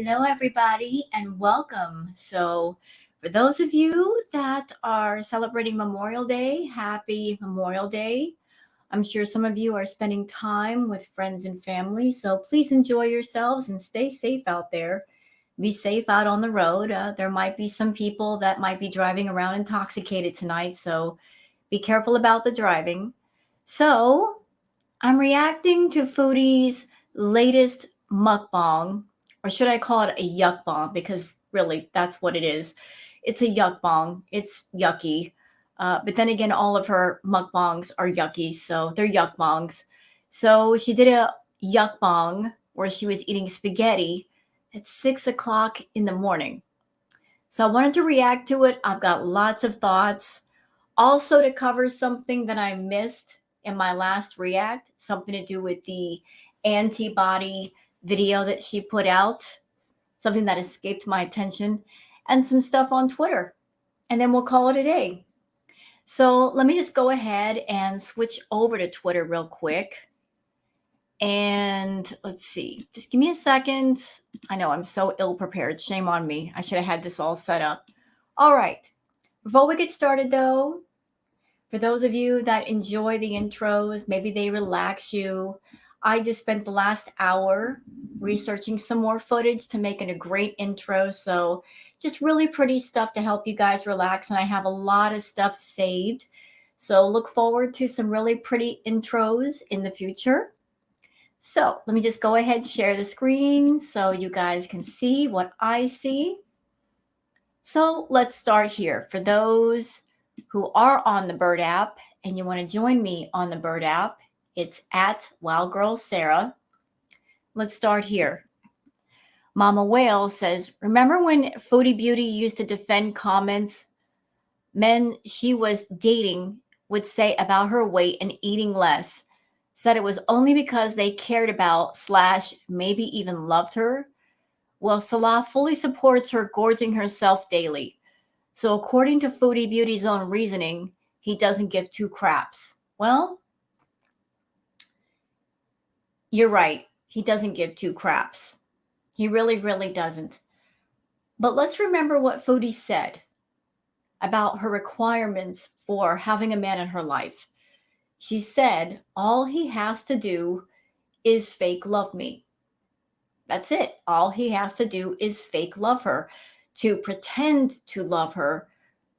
Hello, everybody, and welcome. For those of you that are celebrating Memorial Day, happy Memorial Day. I'm sure some of you are spending time with friends and family, so please enjoy yourselves and stay safe out there. Be safe out on the road. There might be some people that might be driving around intoxicated tonight, so be careful about the driving. So, I'm reacting to Foodie's latest mukbang, or should I call it a yuckbang? Because really, that's what it is. It's a yuckbang. It's yucky. But then again, all of her mukbangs are yucky, so they're yuckbangs. So she did a yuckbang where she was eating spaghetti at 6 o'clock in the morning. So I wanted to react to it. I've got lots of thoughts. Also, to cover something that I missed in my last react, something to do with the antibody video that she put out, something that escaped my attention, and some stuff on Twitter. And then we'll call it a day. So let me just go ahead and switch over to Twitter real quick. And let's see, just give me a second. I know I'm so ill prepared. Shame on me. I should have had this all set up. All right. Before we get started, though, for those of you that enjoy the intros, maybe they relax you. I just spent the last hour researching some more footage to make it a great intro. So, just really pretty stuff to help you guys relax. And I have a lot of stuff saved. So, look forward to some really pretty intros in the future. So, let me just go ahead and share the screen so you guys can see what I see. So, let's start here. For those who are on the Bird app and you want to join me on the Bird app, it's at WildGirlSarah. Let's start here. Mama Whale says, remember when Foodie Beauty used to defend comments men she was dating would say about her weight and eating less, said it was only because they cared about / maybe even loved her? Well, Salah fully supports her gorging herself daily. So according to Foodie Beauty's own reasoning, he doesn't give two craps. Well, you're right. He doesn't give two craps. He really, really doesn't. But let's remember what Foodie said about her requirements for having a man in her life. She said, all he has to do is fake love me. That's it. All he has to do is fake love her, to pretend to love her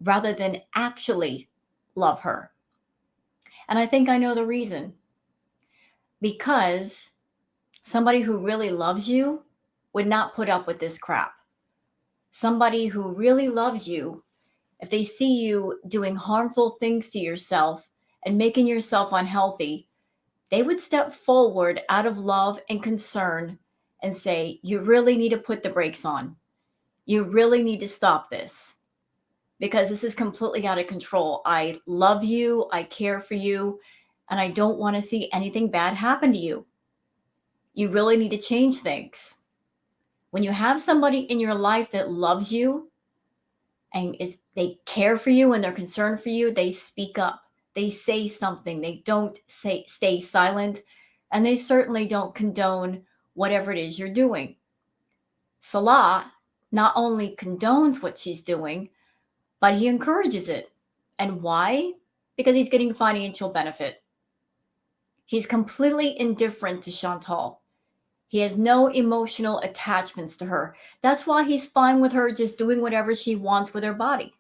rather than actually love her. And I think I know the reason. Because somebody who really loves you would not put up with this crap. Somebody who really loves you, if they see you doing harmful things to yourself and making yourself unhealthy, they would step forward out of love and concern and say, you really need to put the brakes on. You really need to stop this because this is completely out of control. I love you. I care for you. And I don't want to see anything bad happen to you. You really need to change things. When you have somebody in your life that loves you and they care for you and they're concerned for you, they speak up. They say something. They don't stay silent. And they certainly don't condone whatever it is you're doing. Salah not only condones what she's doing, but he encourages it. And why? Because he's getting financial benefit. He's completely indifferent to Chantal. He has no emotional attachments to her. That's why he's fine with her just doing whatever she wants with her body.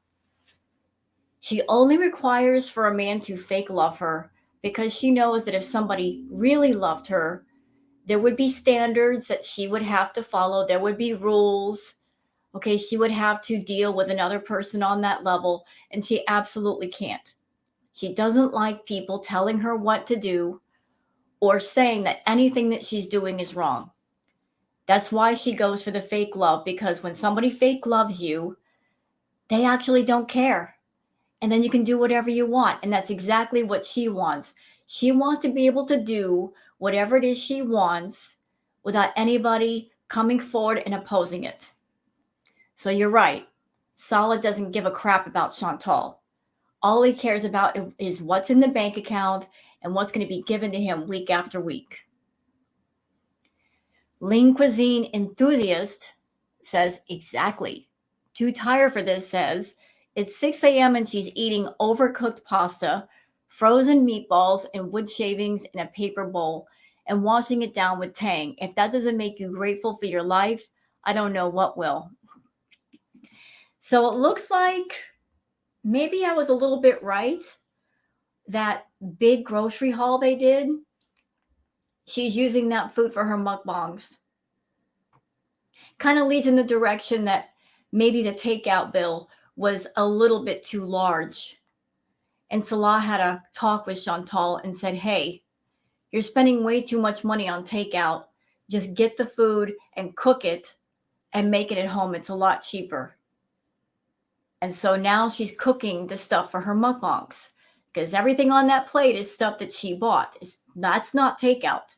She only requires for a man to fake love her because she knows that if somebody really loved her, there would be standards that she would have to follow. There would be rules. Okay, she would have to deal with another person on that level, and she absolutely can't. She doesn't like people telling her what to do or saying that anything that she's doing is wrong. That's why she goes for the fake love, because when somebody fake loves you, they actually don't care. And then you can do whatever you want. And that's exactly what she wants. She wants to be able to do whatever it is she wants without anybody coming forward and opposing it. So you're right. Salah doesn't give a crap about Chantal. All he cares about is what's in the bank account and what's going to be given to him week after week. Lean cuisine enthusiast says, exactly. Too tired for this says, it's 6 a.m. and she's eating overcooked pasta, frozen meatballs, and wood shavings in a paper bowl and washing it down with Tang. If that doesn't make you grateful for your life, I don't know what will. So it looks like maybe I was a little bit right. That big grocery haul they did, she's using that food for her mukbangs. Kind of leads in the direction that maybe the takeout bill was a little bit too large. And Salah had a talk with Chantal and said, hey, you're spending way too much money on takeout. Just get the food and cook it and make it at home. It's a lot cheaper. And so now she's cooking the stuff for her mukbangs because everything on that plate is stuff that she bought. That's not takeout.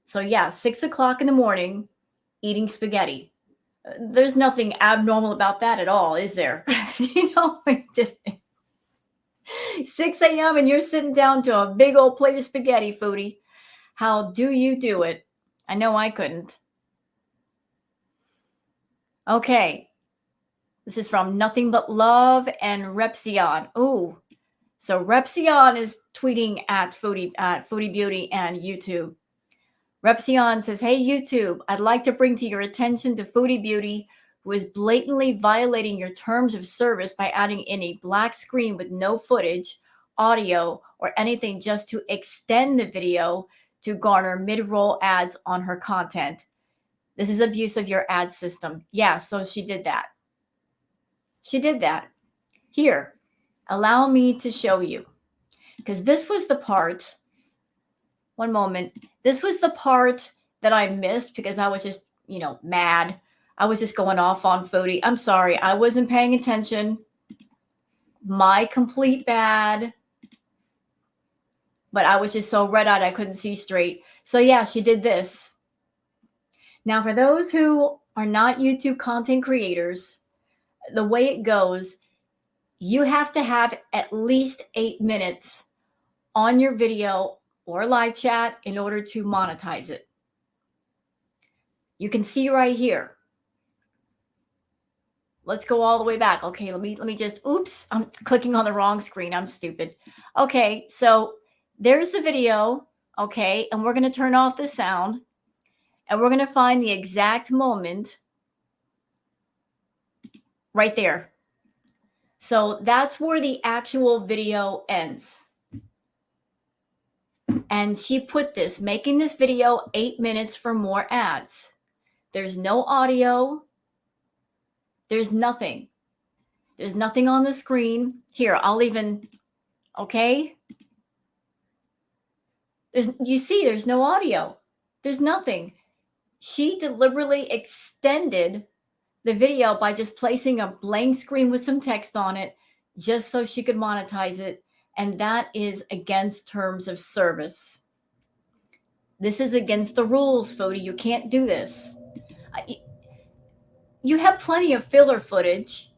So yeah, 6 o'clock in the morning, eating spaghetti. There's nothing abnormal about that at all, is there? Just 6 a.m. and you're sitting down to a big old plate of spaghetti, Foodie. How do you do it? I know I couldn't. Okay. This is from Nothing But Love and Repsion. Ooh. So Repsion is tweeting at Foodie Beauty and YouTube. Repsion says, hey, YouTube, I'd like to bring to your attention to Foodie Beauty, who is blatantly violating your terms of service by adding in a black screen with no footage, audio, or anything just to extend the video to garner mid-roll ads on her content. This is abuse of your ad system. Yeah, so she did that. She did that. Here, allow me to show you. Because this was the part, one moment, this was the part that I missed because I was just, mad. I was just going off on Foodie. I'm sorry, I wasn't paying attention. My complete bad. But I was just so red-eyed I couldn't see straight. So yeah, she did this. Now, for those who are not YouTube content creators, the way it goes, you have to have at least 8 minutes on your video or live chat in order to monetize it. You can see right here. Let's go all the way back. Okay, let me just, oops, I'm clicking on the wrong screen. I'm stupid. Okay, so there's the video. Okay, and we're going to turn off the sound and we're going to find the exact moment right there. So that's where the actual video ends. And she put this, making this video 8 minutes for more ads. There's no audio. There's nothing. There's nothing on the screen. Here, I'll even, okay? You see, there's no audio. There's nothing. She deliberately extended the video by just placing a blank screen with some text on it just so she could monetize it. And that is against terms of service. This is against the rules, Foodie. You can't do this. You have plenty of filler footage.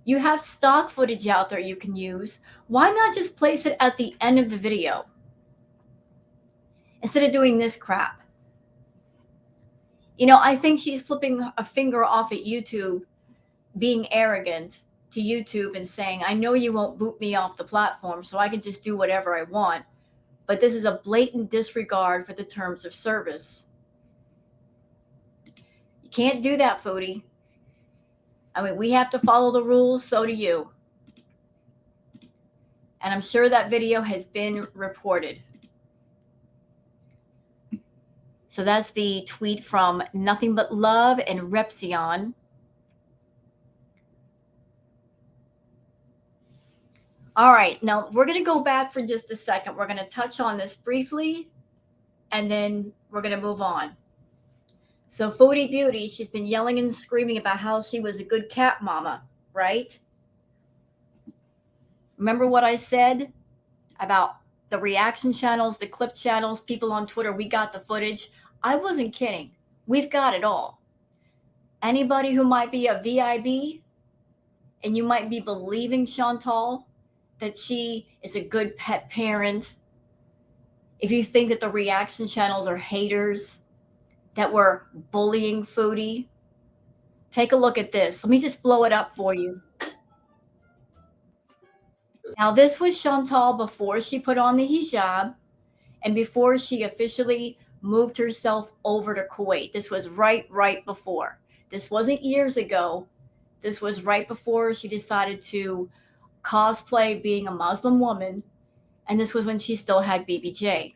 You have stock footage out there you can use. Why not just place it at the end of the video instead of doing this crap? I think she's flipping a finger off at YouTube, being arrogant to YouTube and saying, I know you won't boot me off the platform, so I can just do whatever I want. But this is a blatant disregard for the terms of service. You can't do that, Foodie. I mean, we have to follow the rules, so do you. And I'm sure that video has been reported. So that's the tweet from Nothing But Love and Repsion. All right, now we're going to go back for just a second. We're going to touch on this briefly, and then we're going to move on. So Foodie Beauty, she's been yelling and screaming about how she was a good cat mama, right? Remember what I said about the reaction channels, the clip channels, people on Twitter, we got the footage. I wasn't kidding. We've got it all. Anybody who might be a VIB and you might be believing Chantal that she is a good pet parent, if you think that the reaction channels are haters, that were bullying Foodie, Take a look at this. Let me just blow it up for you. Now, this was Chantal before she put on the hijab and before she officially moved herself over to Kuwait. This was right before. This wasn't years ago. This was right before she decided to cosplay being a Muslim woman. And this was when she still had BBJ.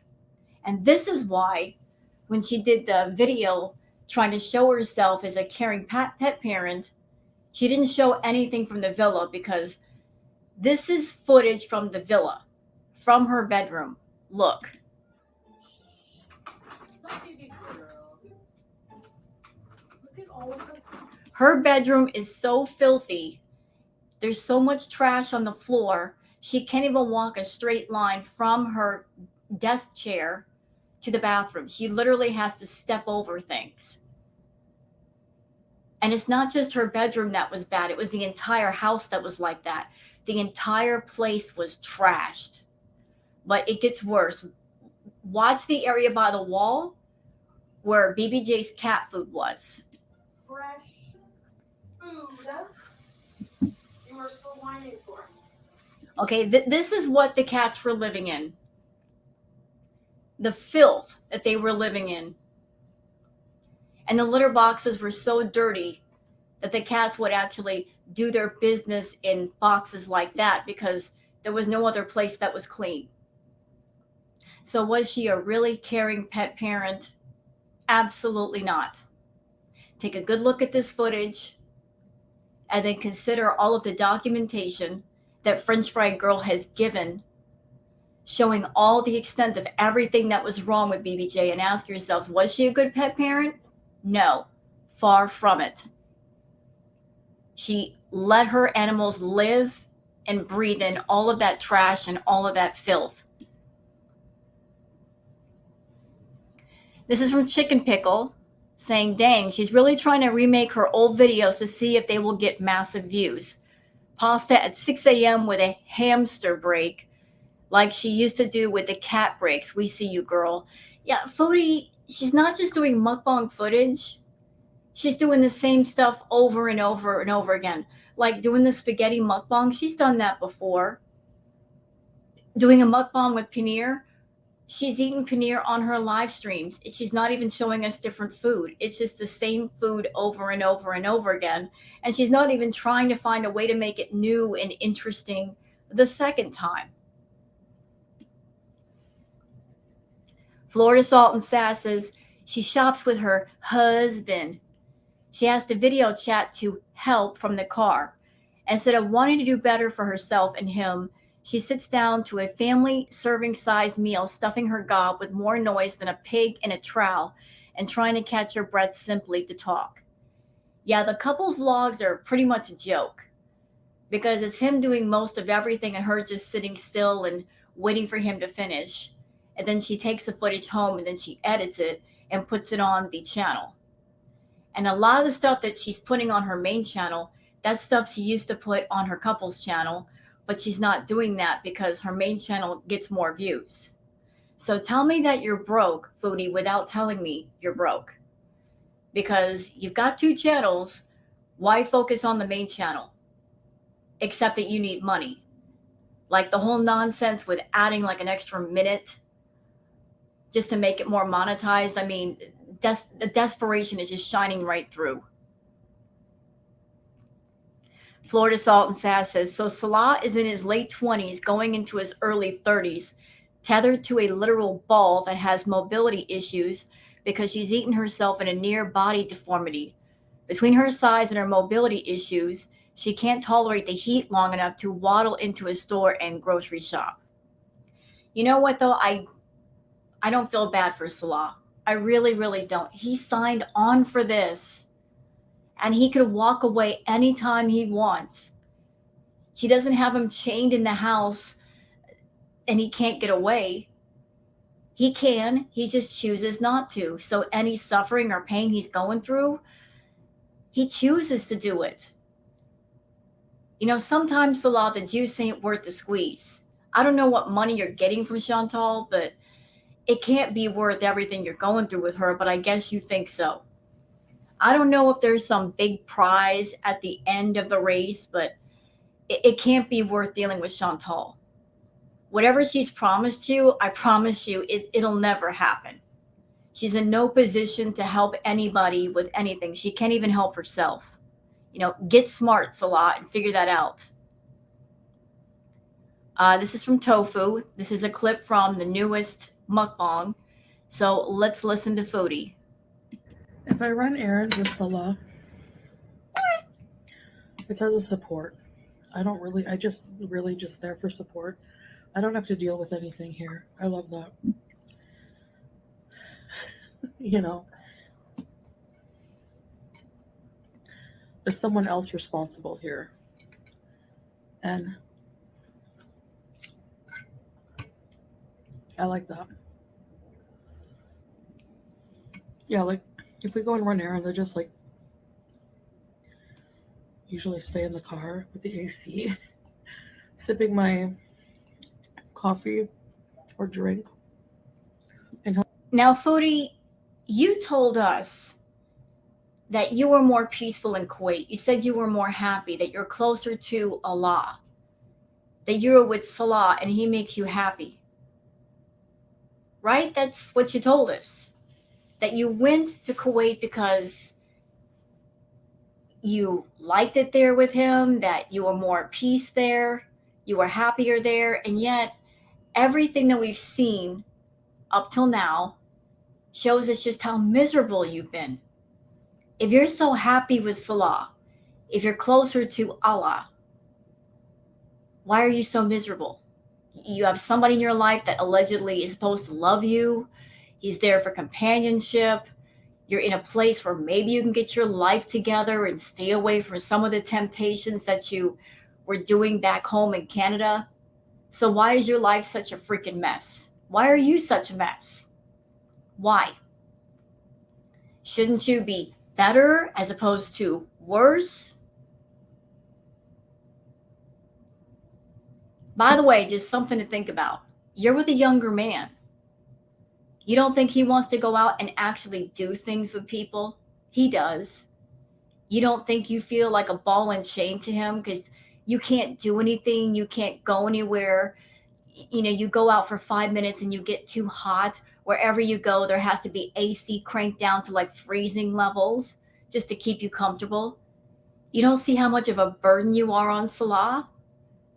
And this is why, when she did the video trying to show herself as a caring pet parent, she didn't show anything from the villa because this is footage from the villa, from her bedroom. Look. Her bedroom is so filthy. There's so much trash on the floor. She can't even walk a straight line from her desk chair to the bathroom. She literally has to step over things. And it's not just her bedroom that was bad. It was the entire house that was like that. The entire place was trashed. But it gets worse. Watch the area by the wall where BBJ's cat food was. Fresh food. You were still whining for. Okay, this is what the cats were living in. The filth that they were living in. And the litter boxes were so dirty that the cats would actually do their business in boxes like that because there was no other place that was clean. So was she a really caring pet parent? Absolutely not. Take a good look at this footage and then consider all of the documentation that French Fry Girl has given showing all the extent of everything that was wrong with BBJ and ask yourselves, was she a good pet parent? No, far from it. She let her animals live and breathe in all of that trash and all of that filth. This is from Chicken Pickle saying, dang, she's really trying to remake her old videos to see if they will get massive views. Pahstah at 6 a.m. with a hamster break like she used to do with the cat breaks. We see you, girl. Yeah, Foodie, she's not just doing mukbang footage. She's doing the same stuff over and over and over again. Like doing the spaghetti mukbang. She's done that before. Doing a mukbang with paneer. She's eaten paneer on her live streams. She's not even showing us different food. It's just the same food over and over and over again. And she's not even trying to find a way to make it new and interesting the second time. Florida Salt and Sass says she shops with her husband. She asked a video chat to help from the car. Instead of wanting to do better for herself and him, she sits down to a family serving size meal, stuffing her gob with more noise than a pig in a trowel and trying to catch her breath simply to talk. Yeah, the couple's vlogs are pretty much a joke because it's him doing most of everything and her just sitting still and waiting for him to finish. And then she takes the footage home and then she edits it and puts it on the channel. And a lot of the stuff that she's putting on her main channel, that's stuff she used to put on her couple's channel, but she's not doing that because her main channel gets more views. So tell me that you're broke, Foodie, without telling me you're broke. Because you've got two channels, why focus on the main channel? Except that you need money. Like the whole nonsense with adding like an extra minute just to make it more monetized. I mean, the desperation is just shining right through. Florida Salt and Sass says, so Salah is in his late 20s, going into his early 30s, tethered to a literal ball that has mobility issues because she's eaten herself in a near body deformity. Between her size and her mobility issues, she can't tolerate the heat long enough to waddle into a store and grocery shop. You know what, though? I don't feel bad for Salah. I really, really don't. He signed on for this, and he could walk away anytime he wants. She doesn't have him chained in the house, and he can't get away. He can. He just chooses not to. So any suffering or pain he's going through, he chooses to do it. You know, sometimes, Salah, the juice ain't worth the squeeze. I don't know what money you're getting from Chantal, but it can't be worth everything you're going through with her, but I guess you think so. I don't know if there's some big prize at the end of the race, but it can't be worth dealing with Chantal. Whatever she's promised you, I promise you, it'll never happen. She's in no position to help anybody with anything. She can't even help herself. Get smart, Salah, and figure that out. This is from Tofu. This is a clip from the newest mukbang. So let's listen to Foodie. If I run errands with Salah, it's as a support. I just really just there for support. I don't have to deal with anything here. I love that. You know, there's someone else responsible here. And I like that. Yeah, like if we go and run errands, I just like usually stay in the car with the AC, sipping my coffee or drink. Now, Foodie, you told us that you were more peaceful in Kuwait. You said you were more happy, that you're closer to Allah, that you're with Salah and he makes you happy. Right? That's what you told us. That you went to Kuwait because you liked it there with him, that you were more at peace there, you were happier there, and yet everything that we've seen up till now shows us just how miserable you've been. If you're so happy with Salah, if you're closer to Allah, why are you so miserable? You have somebody in your life that allegedly is supposed to love you. He's there for companionship. You're in a place where maybe you can get your life together and stay away from some of the temptations that you were doing back home in Canada. So why is your life such a freaking mess? Why are you such a mess? Why? Shouldn't you be better as opposed to worse? By the way, just something to think about. You're with a younger man. You don't think he wants to go out and actually do things with people? He does. You don't think you feel like a ball and chain to him because you can't do anything, you can't go anywhere. You go out for 5 minutes and you get too hot. Wherever you go, there has to be AC cranked down to like freezing levels just to keep you comfortable. You don't see how much of a burden you are on Salah?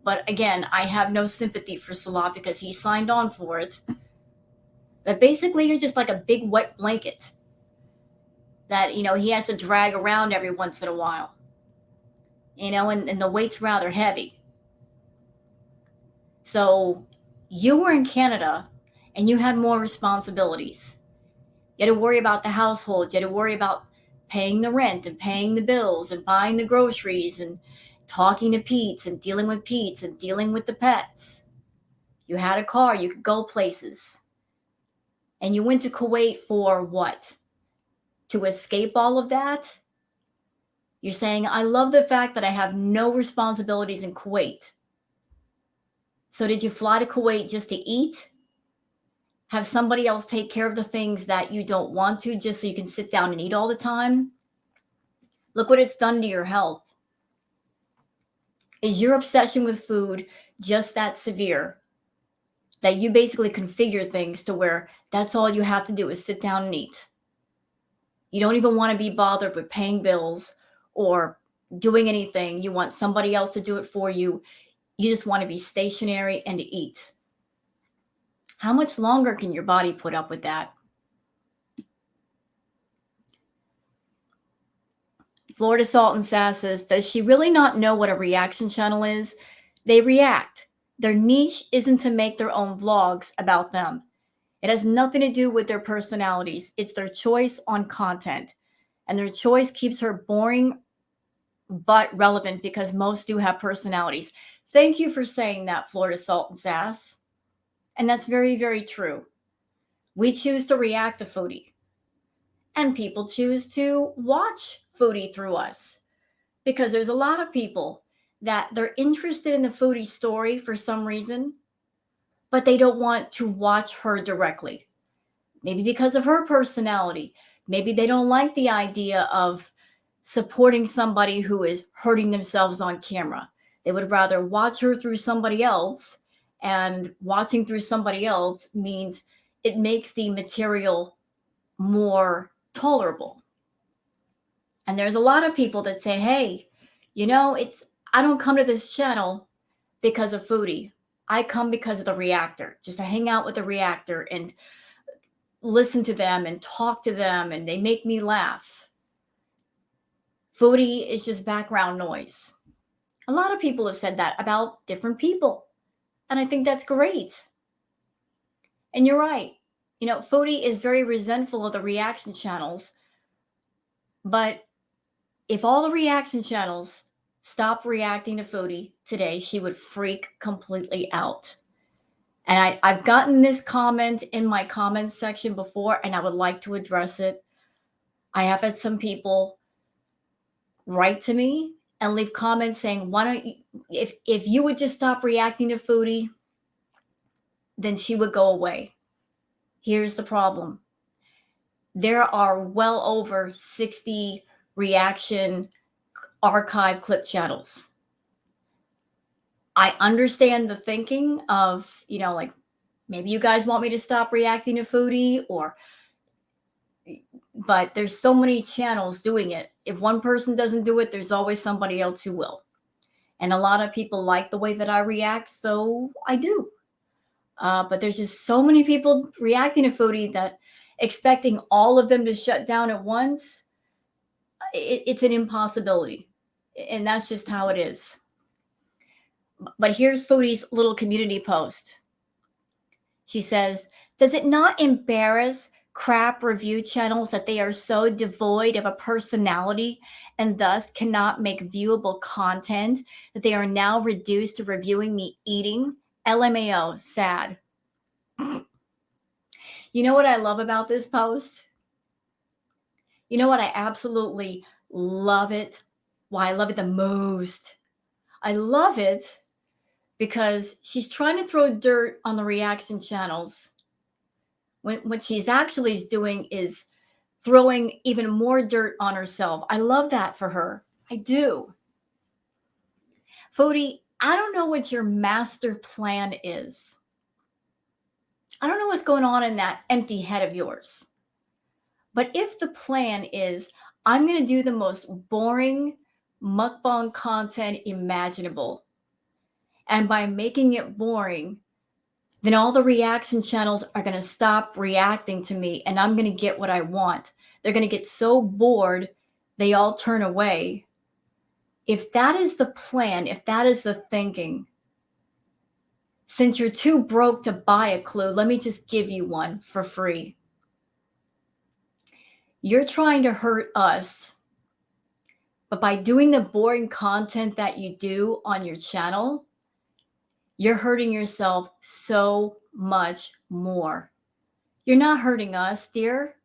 But again, I have no sympathy for Salah because he signed on for it. But basically, you're just like a big wet blanket that, he has to drag around every once in a while. And the weight's rather heavy. So you were in Canada and you had more responsibilities. You had to worry about the household. You had to worry about paying the rent and paying the bills and buying the groceries and talking to Pete's and dealing with Pete's and dealing with the pets. You had a car. You could go places. And you went to Kuwait for what? To escape all of that? You're saying, I love the fact that I have no responsibilities in Kuwait. So did you fly to Kuwait just to eat? Have somebody else take care of the things that you don't want to just so you can sit down and eat all the time? Look what it's done to your health. Is your obsession with food just that severe that you basically configure things to where that's all you have to do is sit down and eat? You don't even want to be bothered with paying bills or doing anything. You want somebody else to do it for you. You just want to be stationary and to eat. How much longer can your body put up with that? Florida Salt and Sass says, does she really not know what a reaction channel is? They react. Their niche isn't to make their own vlogs about them. It has nothing to do with their personalities. It's their choice on content. And their choice keeps her boring but relevant because most do have personalities. Thank you for saying that, Florida Salt and Sass. And that's very, very true. We choose to react to Foodie. And people choose to watch Foodie through us. Because there's a lot of people that they're interested in the Foodie story for some reason, but they don't want to watch her directly. Maybe because of her personality. Maybe they don't like the idea of supporting somebody who is hurting themselves on camera. They would rather watch her through somebody else, and watching through somebody else means it makes the material more tolerable. And there's a lot of people that say, hey, I don't come to this channel because of Foodie. I come because of the reactor, just to hang out with the reactor and listen to them and talk to them, and they make me laugh. Foodie is just background noise. A lot of people have said that about different people, and I think that's great. And you're right. Foodie is very resentful of the reaction channels, but if all the reaction channels stopped reacting to Foodie today, she would freak completely out. And I've gotten this comment in my comments section before, and I would like to address it. I have had some people write to me and leave comments saying, why don't you, if you would just stop reacting to Foodie, then she would go away. Here's the problem. There are well over 60 reaction archive clip channels. I understand the thinking of, like, maybe you guys want me to stop reacting to Foodie, but there's so many channels doing it. If one person doesn't do it, there's always somebody else who will. And a lot of people like the way that I react, so I do. But there's just so many people reacting to Foodie that expecting all of them to shut down at once, it's an impossibility. And that's just how it is. But here's Foodie's little community post. She says, does it not embarrass crap review channels that they are so devoid of a personality and thus cannot make viewable content that they are now reduced to reviewing me eating? LMAO, sad. You know what I love about this post? You know what? I absolutely love it. Why I love it the most. I love it because she's trying to throw dirt on the reaction channels. What she's actually doing is throwing even more dirt on herself. I love that for her. I do. Foodie, I don't know what your master plan is. I don't know what's going on in that empty head of yours. But if the plan is, I'm going to do the most boring mukbang content imaginable, and by making it boring, then all the reaction channels are going to stop reacting to me, and I'm going to get what I want. They're going to get so bored, they all turn away. If that is the plan, if that is the thinking, since you're too broke to buy a clue, let me just give you one for free. You're trying to hurt us, but by doing the boring content that you do on your channel, you're hurting yourself so much more. You're not hurting us, dear,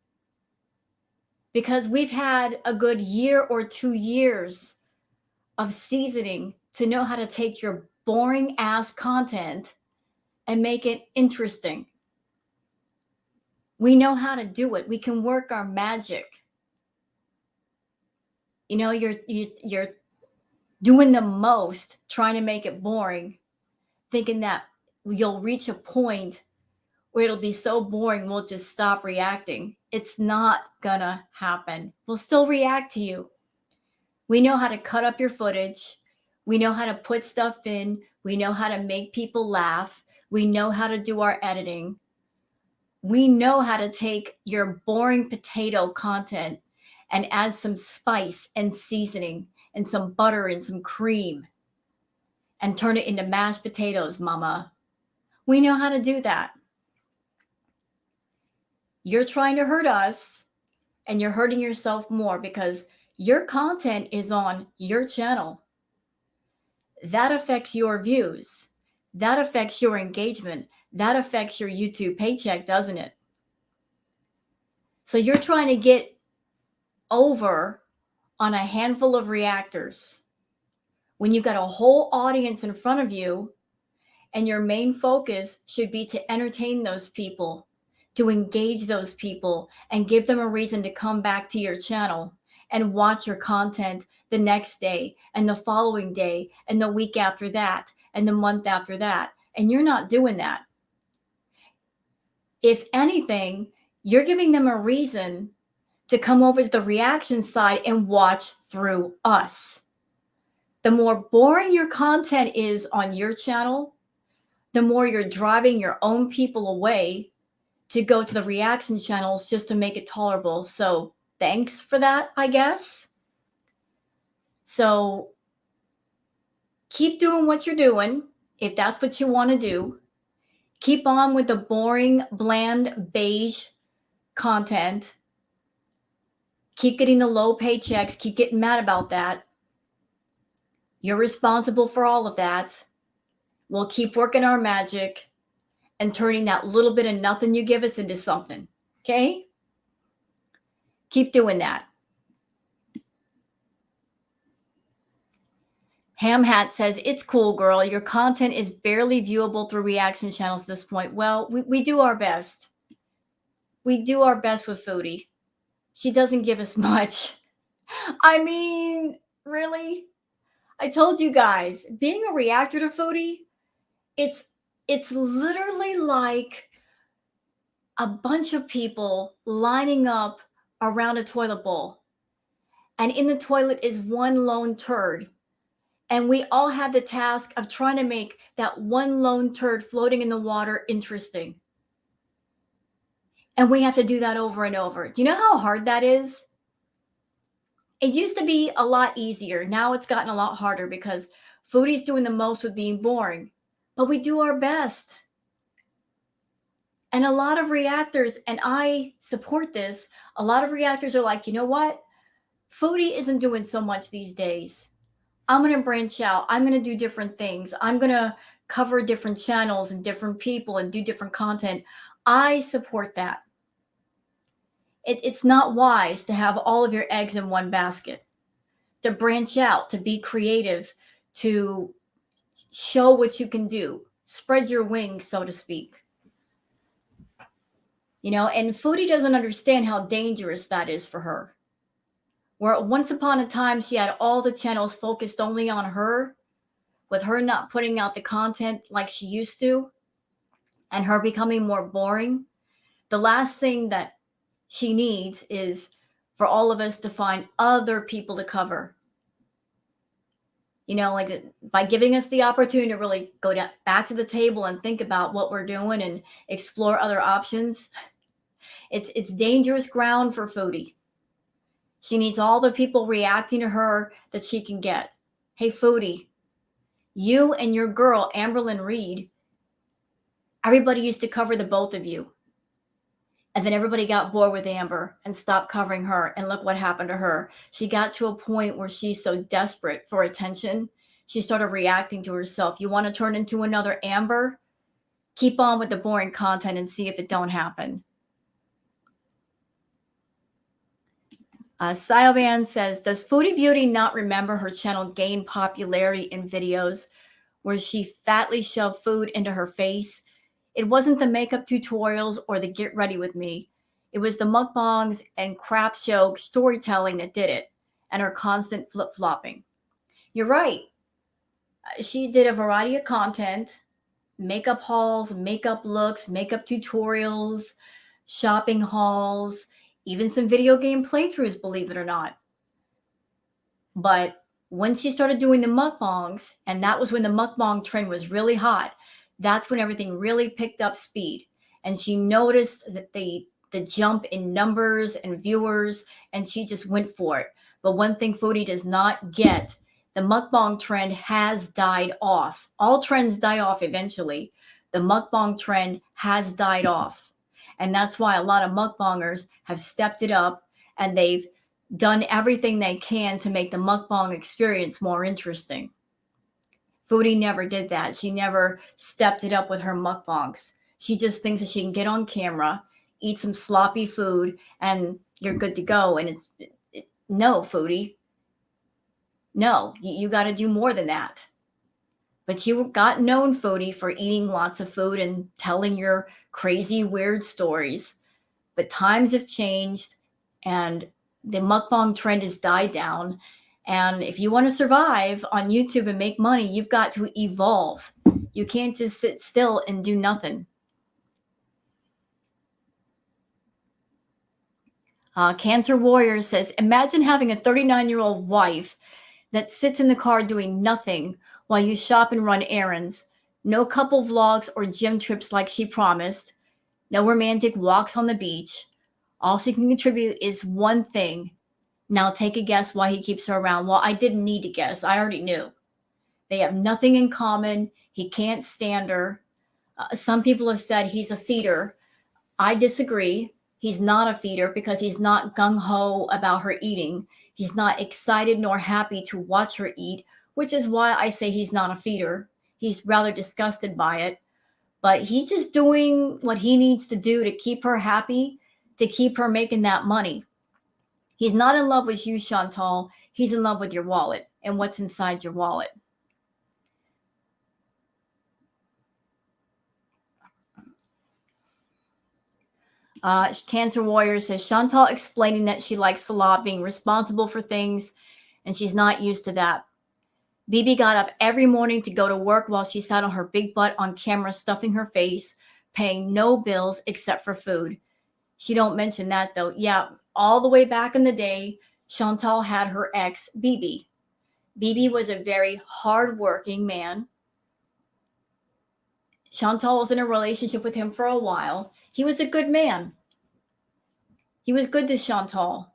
because we've had a good year or 2 years of seasoning to know how to take your boring ass content and make it interesting. We know how to do it. We can work our magic. You're doing the most trying to make it boring, thinking that you'll reach a point where it'll be so boring we'll just stop reacting. It's not gonna happen. We'll still react to you. We know how to cut up your footage. We know how to put stuff in. We know how to make people laugh. We know how to do our editing. We know how to take your boring potato content and add some spice and seasoning and some butter and some cream and turn it into mashed potatoes, mama. We know how to do that. You're trying to hurt us, and you're hurting yourself more because your content is on your channel. That affects your views. That affects your engagement. That affects your YouTube paycheck, doesn't it? So you're trying to get over on a handful of reactors when you've got a whole audience in front of you, and your main focus should be to entertain those people, to engage those people and give them a reason to come back to your channel and watch your content the next day and the following day and the week after that and the month after that. And you're not doing that. If anything, you're giving them a reason to come over to the reaction side and watch through us. The more boring your content is on your channel, the more you're driving your own people away to go to the reaction channels just to make it tolerable. So thanks for that, I guess. So keep doing what you're doing if that's what you want to do. Keep on with the boring, bland, beige content. Keep getting the low paychecks. Keep getting mad about that. You're responsible for all of that. We'll keep working our magic and turning that little bit of nothing you give us into something. Okay? Keep doing that. Ham Hat says, it's cool, girl. Your content is barely viewable through reaction channels at this point. Well, we do our best. We do our best with Foodie. She doesn't give us much. I mean, really? I told you guys, being a reactor to Foodie, it's literally like a bunch of people lining up around a toilet bowl. And in the toilet is one lone turd. And we all have the task of trying to make that one lone turd floating in the water interesting. And we have to do that over and over. Do you know how hard that is? It used to be a lot easier. Now it's gotten a lot harder because Foodie's doing the most with being boring. But we do our best. And a lot of reactors, and I support this, a lot of reactors are like, you know what? Foodie isn't doing so much these days. I'm going to branch out. I'm going to do different things. I'm going to cover different channels and different people and do different content. I support that. It's not wise to have all of your eggs in one basket, to branch out, to be creative, to show what you can do, spread your wings, so to speak. You know, and Foodie doesn't understand how dangerous that is for her. Where once upon a time, she had all the channels focused only on her, with her not putting out the content like she used to, and her becoming more boring. The last thing that she needs is for all of us to find other people to cover. You know, like by giving us the opportunity to really go down, back to the table and think about what we're doing and explore other options. It's dangerous ground for Foodie. She needs all the people reacting to her that she can get. Hey, Foodie, you and your girl, Amberlyn Reed, everybody used to cover the both of you. And then everybody got bored with Amber and stopped covering her. And look what happened to her. She got to a point where she's so desperate for attention, she started reacting to herself. You want to turn into another Amber? Keep on with the boring content and see if it don't happen. Sioban says, does Foodie Beauty not remember her channel gained popularity in videos where she fatly shoved food into her face? It wasn't the makeup tutorials or the get ready with me. It was the mukbangs and crap show storytelling that did it, and her constant flip-flopping. You're right. She did a variety of content, makeup hauls, makeup looks, makeup tutorials, shopping hauls, even some video game playthroughs, believe it or not. But when she started doing the mukbangs, and that was when the mukbang trend was really hot, that's when everything really picked up speed. And she noticed that the jump in numbers and viewers, and she just went for it. But one thing Foodie does not get, the mukbang trend has died off. All trends die off eventually. The mukbang trend has died off. And that's why a lot of mukbangers have stepped it up, and they've done everything they can to make the mukbang experience more interesting. Foodie never did that. She never stepped it up with her mukbangs. She just thinks that she can get on camera, eat some sloppy food, and you're good to go. And no, Foodie. No, you got to do more than that. But you got known, Foodie, for eating lots of food and telling your crazy, weird stories. But times have changed and the mukbang trend has died down. And if you want to survive on YouTube and make money, you've got to evolve. You can't just sit still and do nothing. Cancer Warrior says, imagine having a 39-year-old wife that sits in the car doing nothing while you shop and run errands. No couple vlogs or gym trips like she promised. No romantic walks on the beach. All she can contribute is one thing. Now take a guess why he keeps her around. Well, I didn't need to guess. I already knew. They have nothing in common. He can't stand her. Some people have said he's a feeder. I disagree. He's not a feeder because he's not gung-ho about her eating. He's not excited nor happy to watch her eat, which is why I say he's not a feeder. He's rather disgusted by it. But he's just doing what he needs to do to keep her happy, to keep her making that money. He's not in love with you, Chantal. He's in love with your wallet and what's inside your wallet. Cancer Warrior says, Chantal explaining that she likes Salah being responsible for things, and she's not used to that. Bibi got up every morning to go to work while she sat on her big butt on camera, stuffing her face, paying no bills except for food. She don't mention that, though. Yeah, all the way back in the day, Chantal had her ex, Bibi. Bibi was a very hardworking man. Chantal was in a relationship with him for a while. He was a good man. He was good to Chantal.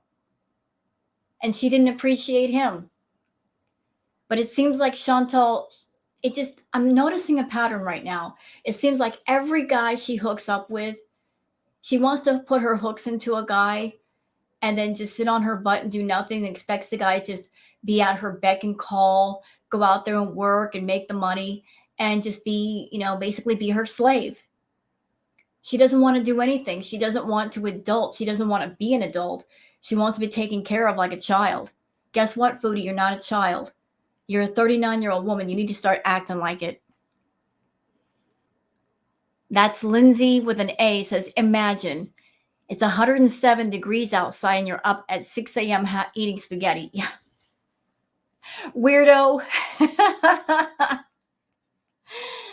And she didn't appreciate him. But it seems like Chantal, I'm noticing a pattern right now. It seems like every guy she hooks up with, she wants to put her hooks into a guy and then just sit on her butt and do nothing and expects the guy to just be at her beck and call, go out there and work and make the money and just be, basically be her slave. She doesn't want to do anything. She doesn't want to adult. She doesn't want to be an adult. She wants to be taken care of like a child. Guess what, Foodie? You're not a child. You're a 39-year-old woman. You need to start acting like it. That's Lindsay with an A, says, imagine it's 107 degrees outside and you're up at 6 a.m. Eating spaghetti. Yeah. Weirdo.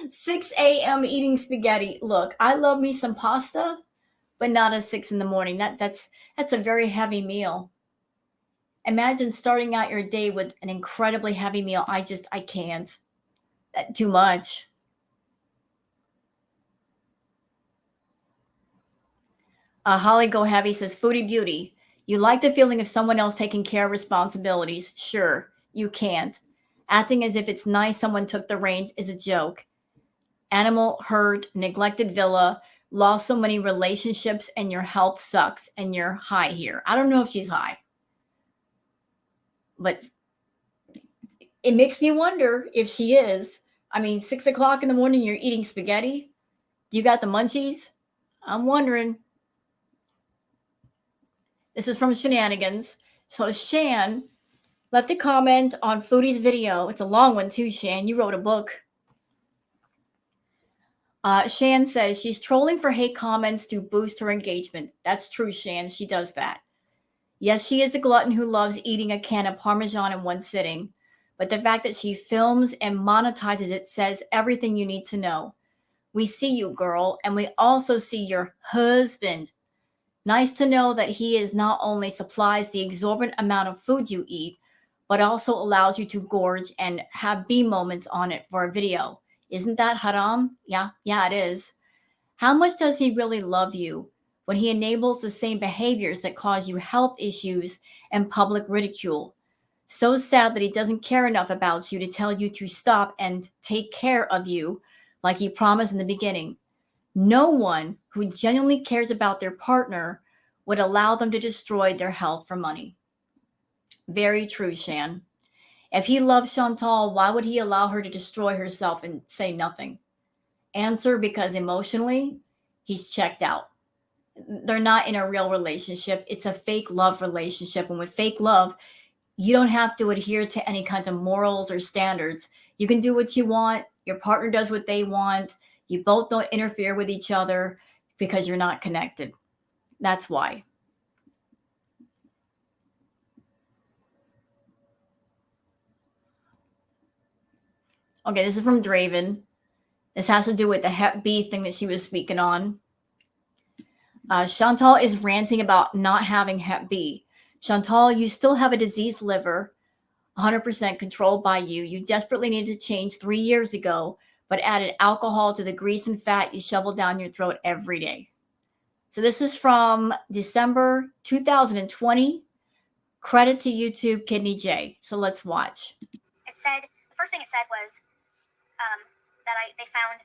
6 a.m. eating spaghetti. Look, I love me some pasta, but not at 6 in the morning. That's a very heavy meal. Imagine starting out your day with an incredibly heavy meal. I can't. Too much. Holly Go Heavy says, Foodie Beauty, you like the feeling of someone else taking care of responsibilities. Sure, you can't. Acting as if it's nice someone took the reins is a joke. Animal hurt, neglected villa, lost so many relationships, and your health sucks, and you're high here. I don't know if she's high. But it makes me wonder if she is. I mean, 6 o'clock in the morning, you're eating spaghetti. You got the munchies? I'm wondering. This is from Shenanigans. So Shan left a comment on Foodie's video. It's a long one too, Shan. You wrote a book. Shan says she's trolling for hate comments to boost her engagement. That's true, Shan. She does that. Yes, she is a glutton who loves eating a can of Parmesan in one sitting. But the fact that she films and monetizes it says everything you need to know. We see you, girl, and we also see your husband. Nice to know that he is not only supplies the exorbitant amount of food you eat, but also allows you to gorge and have B moments on it for a video. Isn't that haram? Yeah, it is. How much does he really love you when he enables the same behaviors that cause you health issues and public ridicule? So sad that he doesn't care enough about you to tell you to stop and take care of you like he promised in the beginning. No one who genuinely cares about their partner would allow them to destroy their health for money. Very true, Shan. If he loves Chantal, why would he allow her to destroy herself and say nothing? Answer, because emotionally, he's checked out. They're not in a real relationship. It's a fake love relationship. And with fake love, you don't have to adhere to any kind of morals or standards. You can do what you want. Your partner does what they want. You both don't interfere with each other because you're not connected. That's why. Okay, this is from Draven. This has to do with the Hep B thing that she was speaking on. Chantal is ranting about not having Hep B. Chantal, you still have a diseased liver, 100% controlled by you. You desperately needed to change 3 years ago, but added alcohol to the grease and fat you shovel down your throat every day. So this is from December 2020. Credit to YouTube Kidney J. So let's watch. It said, the first thing it said was that they found,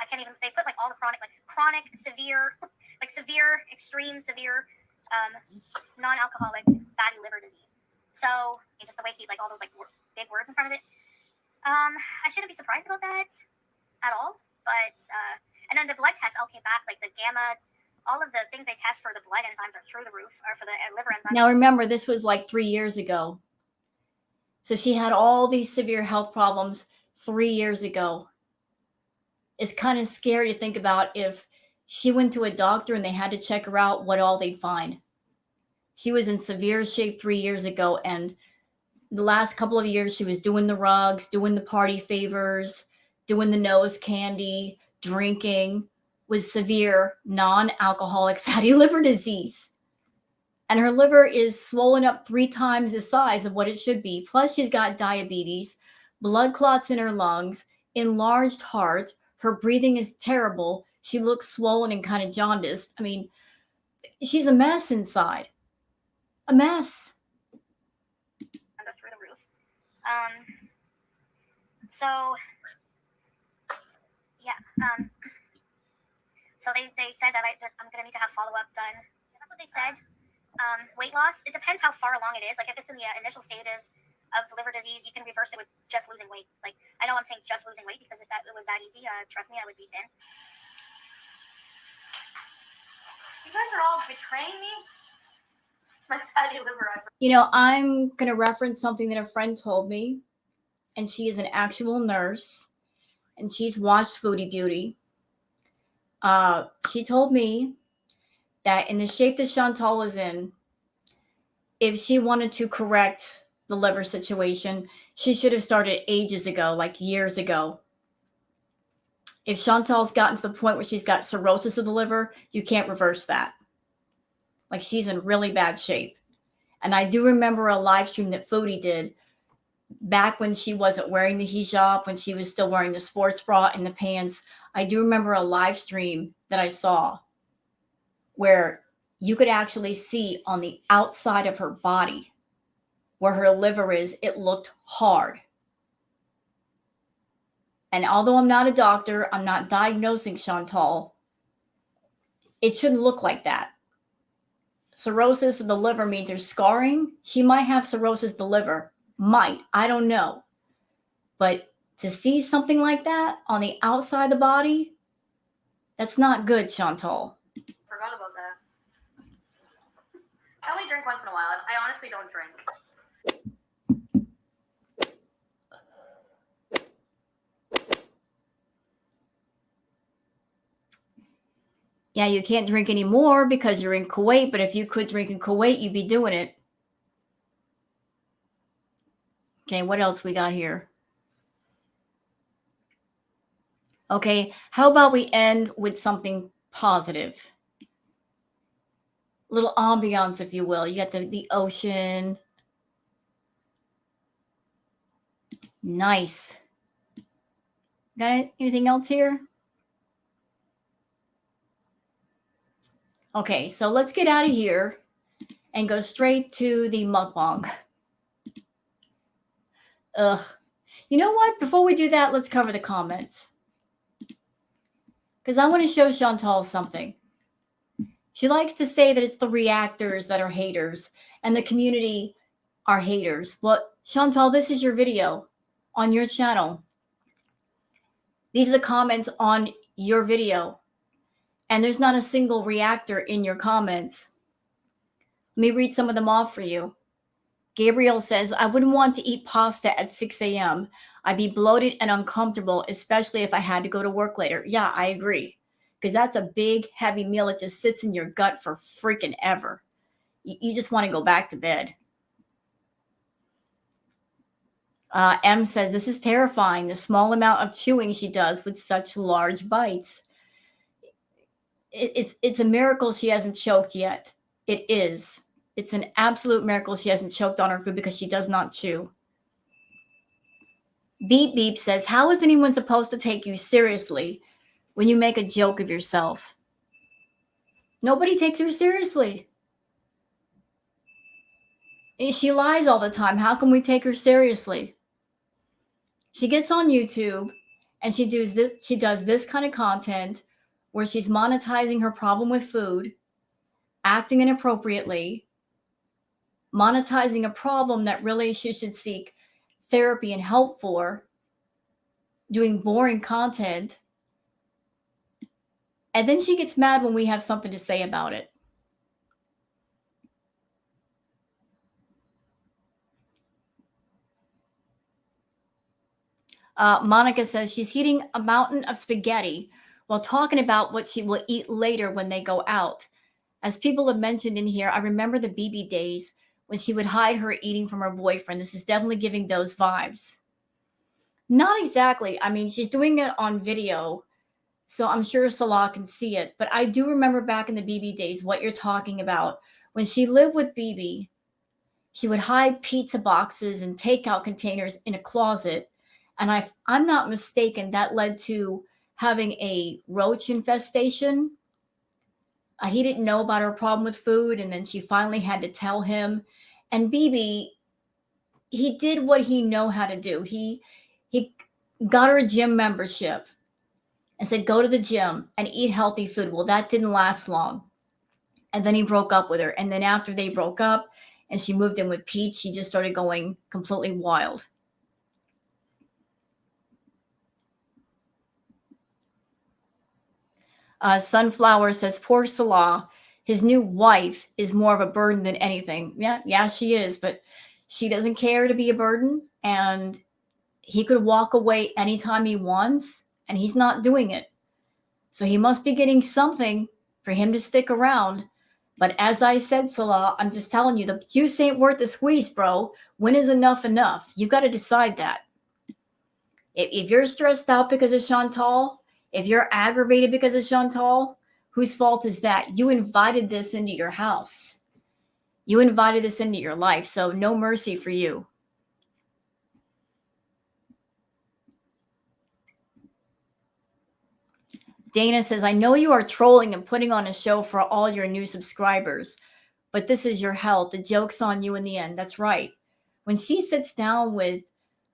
I can't even, they put like all the chronic, severe, extreme severe, non-alcoholic fatty liver disease. So, just the way he, all those big words in front of it. I shouldn't be surprised about that at all. But, and then the blood test all came back, the gamma, all of the things they test for the blood enzymes are through the roof, or for the liver enzymes. Now remember, this was 3 years ago. So she had all these severe health problems 3 years ago. It's kind of scary to think about if she went to a doctor and they had to check her out, what all they'd find. She was in severe shape 3 years ago, and the last couple of years she was doing the rugs, doing the party favors, doing the nose candy, drinking, with severe non-alcoholic fatty liver disease. And her liver is swollen up 3 times the size of what it should be. Plus she's got diabetes, blood clots in her lungs, enlarged heart. Her breathing is terrible. She looks swollen and kind of jaundiced. I mean, she's a mess inside. A mess. Through the roof. So, yeah. So they said that I'm going to need to have follow-up done. That's what they said. Weight loss, it depends how far along it is. If it's in the initial stages of liver disease, you can reverse it with just losing weight. I know I'm saying just losing weight because if it was that easy, trust me, I would be thin. You guys are all betraying me. My fatty liver. I'm going to reference something that a friend told me, and she is an actual nurse, and she's watched Foodie Beauty. She told me that in the shape that Chantal is in, if she wanted to correct the liver situation, she should have started ages ago, years ago. If Chantal's gotten to the point where she's got cirrhosis of the liver, you can't reverse that. She's in really bad shape. And I do remember a live stream that Foodie did back when she wasn't wearing the hijab, when she was still wearing the sports bra and the pants. I do remember a live stream that I saw where you could actually see on the outside of her body where her liver is, it looked hard. And although I'm not a doctor, I'm not diagnosing Chantal, it shouldn't look like that. Cirrhosis of the liver means there's scarring. She might have cirrhosis of the liver. Might. I don't know. But to see something like that on the outside of the body, that's not good, Chantal. Forgot about that. I only drink once in a while. I honestly don't drink. Yeah, you can't drink anymore because you're in Kuwait, but if you could drink in Kuwait, you'd be doing it. Okay, what else we got here? Okay, how about we end with something positive? A little ambiance, if you will. You got the ocean. Nice. Got anything else here? Okay, so let's get out of here and go straight to the mukbang. Ugh. You know what? Before we do that, let's cover the comments. Because I want to show Chantal something. She likes to say that it's the reactors that are haters and the community are haters. Well, Chantal, this is your video on your channel. These are the comments on your video. And there's not a single reactor in your comments. Let me read some of them off for you. Gabriel says, I wouldn't want to eat pasta at 6 a.m. I'd be bloated and uncomfortable, especially if I had to go to work later. Yeah, I agree. Because that's a big, heavy meal that just sits in your gut for freaking ever. You just want to go back to bed. M says, this is terrifying. The small amount of chewing she does with such large bites. It's a miracle she hasn't choked yet. It is. It's an absolute miracle she hasn't choked on her food because she does not chew. Beep Beep says, how is anyone supposed to take you seriously when you make a joke of yourself? Nobody takes her seriously. She lies all the time. How can we take her seriously? She gets on YouTube and she does this kind of content where she's monetizing her problem with food, acting inappropriately, monetizing a problem that really she should seek therapy and help for, doing boring content. And then she gets mad when we have something to say about it. Monica says she's eating a mountain of spaghetti while talking about what she will eat later when they go out. As people have mentioned in here, I remember the BB days when she would hide her eating from her boyfriend. This is definitely giving those vibes. Not exactly. I mean, she's doing it on video, so I'm sure Salah can see it. But I do remember back in the BB days what you're talking about. When she lived with BB, she would hide pizza boxes and takeout containers in a closet. And I'm not mistaken, that led to having a roach infestation. He didn't know about her problem with food, and then she finally had to tell him. And BB, he did what he know how to do. He got her a gym membership and said, go to the gym and eat healthy food. Well, that didn't last long. And then he broke up with her. And then after they broke up and she moved in with Pete, she just started going completely wild. Sunflower says, poor Salah, his new wife is more of a burden than anything. Yeah, she is, but she doesn't care to be a burden, and he could walk away anytime he wants, and he's not doing it. So he must be getting something for him to stick around. But as I said, Salah, I'm just telling you, the juice ain't worth the squeeze, bro. When is enough enough? You got to decide that. If you're stressed out because of Chantal, if you're aggravated because of Chantal, whose fault is that? You invited this into your house. You invited this into your life, so no mercy for you. Dana says, I know you are trolling and putting on a show for all your new subscribers, but this is your health. The joke's on you in the end. That's right. When she sits down with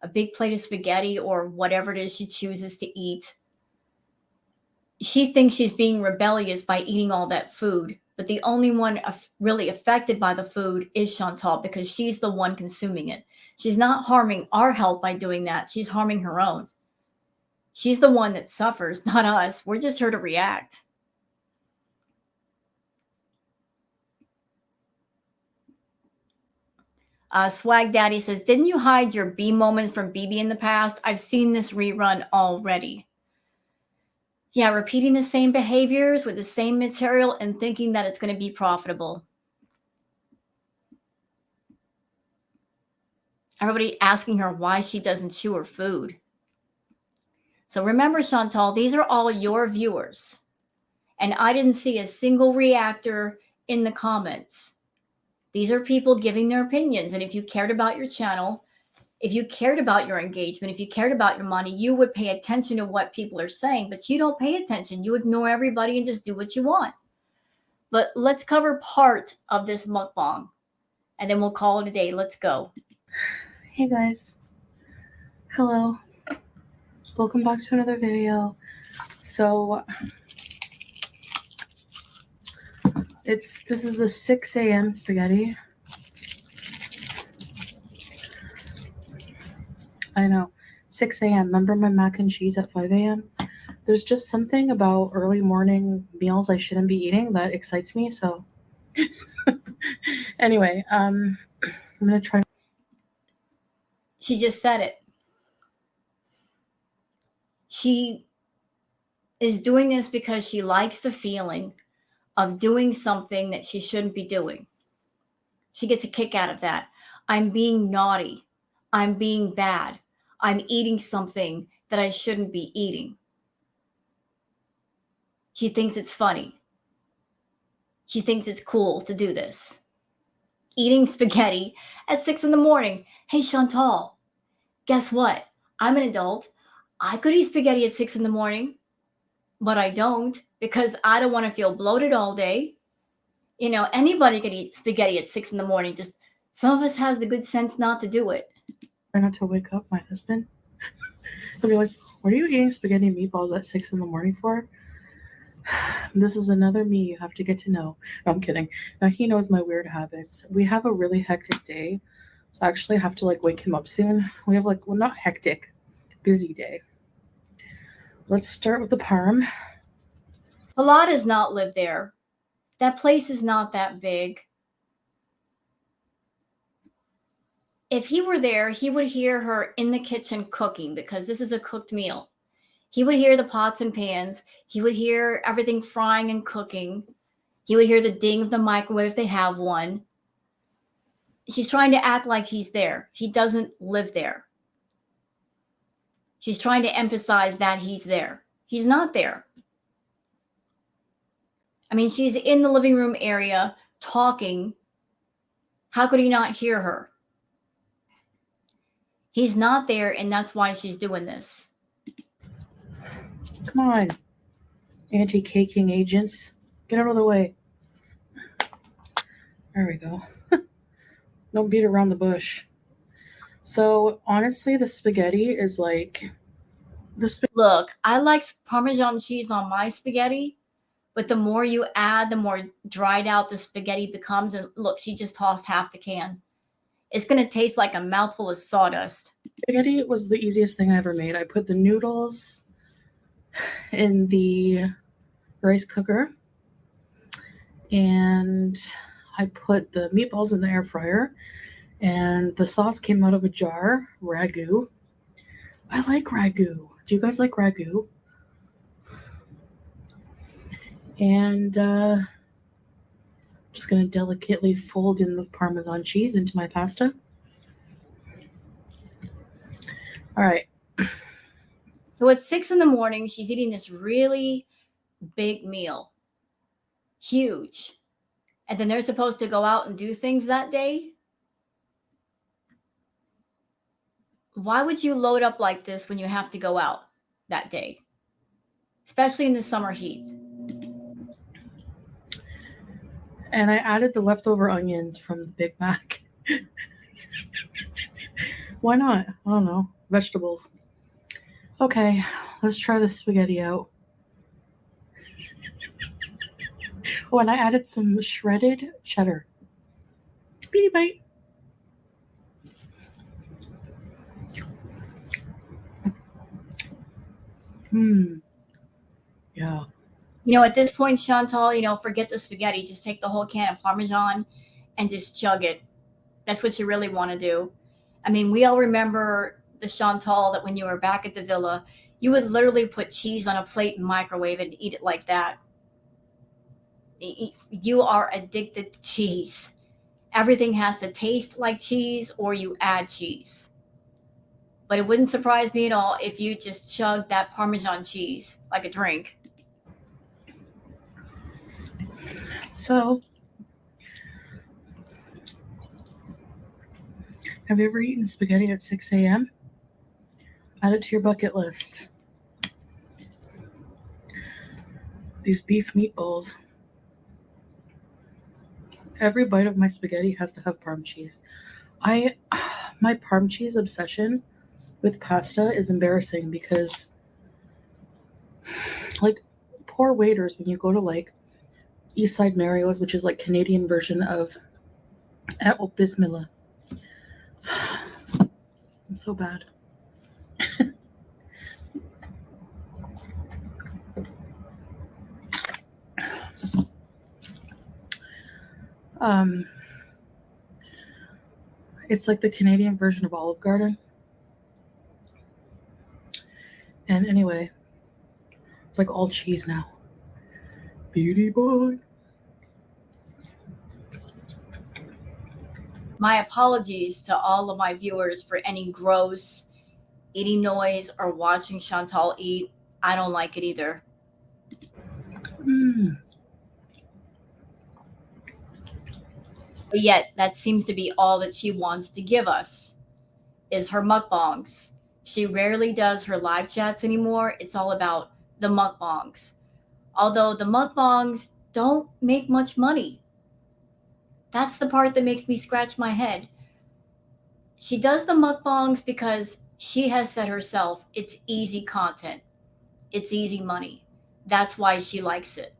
a big plate of spaghetti or whatever it is she chooses to eat, she thinks she's being rebellious by eating all that food. But the only one really affected by the food is Chantal, because she's the one consuming it. She's not harming our health by doing that. She's harming her own. She's the one that suffers, not us. We're just here to react. Swag Daddy says, didn't you hide your B moments from BB in the past? I've seen this rerun already. Yeah, repeating the same behaviors with the same material and thinking that it's going to be profitable. Everybody asking her why she doesn't chew her food. So remember, Chantal, these are all your viewers. And I didn't see a single reactor in the comments. These are people giving their opinions. And if you cared about your channel, if you cared about your engagement, if you cared about your money, you would pay attention to what people are saying. But you don't pay attention. You ignore everybody and just do what you want. But let's cover part of this mukbang, and then we'll call it a day. Let's go. Hey guys. Hello. Welcome back to another video. So this is a 6 a.m. spaghetti. I know, 6 a.m. Remember my mac and cheese at 5 a.m.? There's just something about early morning meals I shouldn't be eating that excites me. So anyway, I'm gonna try. She just said it. She is doing this because she likes the feeling of doing something that she shouldn't be doing. She gets a kick out of that. I'm being naughty. I'm being bad. I'm eating something that I shouldn't be eating. She thinks it's funny. She thinks it's cool to do this. Eating spaghetti at 6 in the morning. Hey, Chantal, guess what? I'm an adult. I could eat spaghetti at 6 in the morning, but I don't because I don't want to feel bloated all day. You know, anybody could eat spaghetti at 6 in the morning. Just some of us has the good sense not to do it. Try not to wake up my husband. He'll be like, what are you eating spaghetti and meatballs at 6 in the morning for? This is another me you have to get to know. No, I'm kidding. Now he knows my weird habits. We have a really hectic day. So I actually have to like wake him up soon. We have like, well, not hectic, busy day. Let's start with the parm. Salah does not live there. That place is not that big. If he were there, he would hear her in the kitchen cooking because this is a cooked meal. He would hear the pots and pans. He would hear everything frying and cooking. He would hear the ding of the microwave if they have one. She's trying to act like he's there. He doesn't live there. She's trying to emphasize that he's there. He's not there. I mean, she's in the living room area talking. How could he not hear her? He's not there, and that's why she's doing this. Come on, anti-caking agents. Get out of the way. There we go. Don't beat around the bush. So, honestly, the spaghetti is like... Look, I like Parmesan cheese on my spaghetti, but the more you add, the more dried out the spaghetti becomes. And look, she just tossed half the can. It's going to taste like a mouthful of sawdust. Spaghetti was the easiest thing I ever made. I put the noodles in the rice cooker, and I put the meatballs in the air fryer, and the sauce came out of a jar. Ragu. I like ragu. Do you guys like ragu? And just going to delicately fold in the Parmesan cheese into my pasta. All right. So at 6 in the morning, she's eating this really big meal. Huge. And then they're supposed to go out and do things that day. Why would you load up like this when you have to go out that day? Especially in the summer heat. And I added the leftover onions from the Big Mac. Why not? I don't know. Vegetables. Okay, let's try the spaghetti out. Oh, and I added some shredded cheddar. Beady bite. Yeah. You know, at this point, Chantal, forget the spaghetti. Just take the whole can of Parmesan and just chug it. That's what you really want to do. I mean, we all remember the Chantal that when you were back at the villa, you would literally put cheese on a plate and microwave and eat it like that. You are addicted to cheese. Everything has to taste like cheese or you add cheese. But it wouldn't surprise me at all if you just chugged that Parmesan cheese like a drink. So, have you ever eaten spaghetti at 6 a.m.? Add it to your bucket list. These beef meatballs. Every bite of my spaghetti has to have parm cheese. My parm cheese obsession with pasta is embarrassing because, like, poor waiters when you go to like Eastside Mario's, which is like Canadian version of Oh Bismillah. I'm so bad. It's like the Canadian version of Olive Garden. And anyway, it's like all cheese now. Beauty boy. My apologies to all of my viewers for any gross eating noise or watching Chantal eat. I don't like it either. Mm. But yet, that seems to be all that she wants to give us is her mukbangs. She rarely does her live chats anymore. It's all about the mukbangs. Although the mukbangs don't make much money. That's the part that makes me scratch my head. She does the mukbangs because she has said herself it's easy content. It's easy money. That's why she likes it.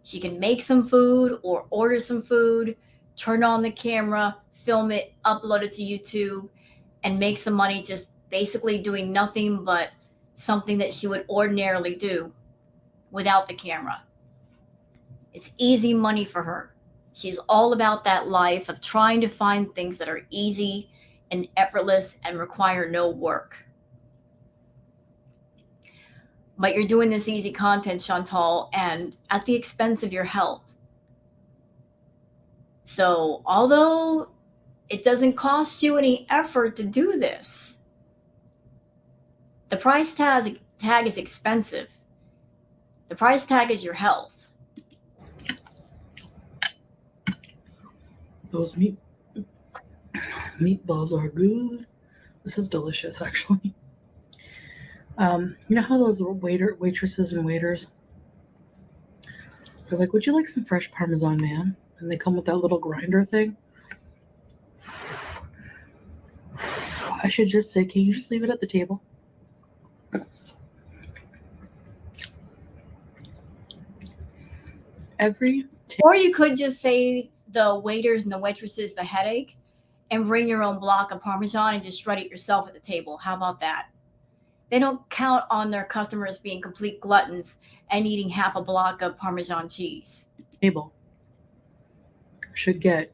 She can make some food or order some food, turn on the camera, film it, upload it to YouTube, and make some money just basically doing nothing but something that she would ordinarily do without the camera. It's easy money for her. She's all about that life of trying to find things that are easy and effortless and require no work. But you're doing this easy content, Chantal, and at the expense of your health. So, although it doesn't cost you any effort to do this, the price tag is expensive. The price tag is your health. Those meatballs are good. This is delicious, actually. You know how those waitresses and waiters, they're like, "Would you like some fresh Parmesan, man?" And they come with that little grinder thing. I should just say, can you just leave it at the table? Or you could just say the waiters and the waitresses the headache and bring your own block of Parmesan and just shred it yourself at the table. How about that? They don't count on their customers being complete gluttons and eating half a block of Parmesan cheese. Table should get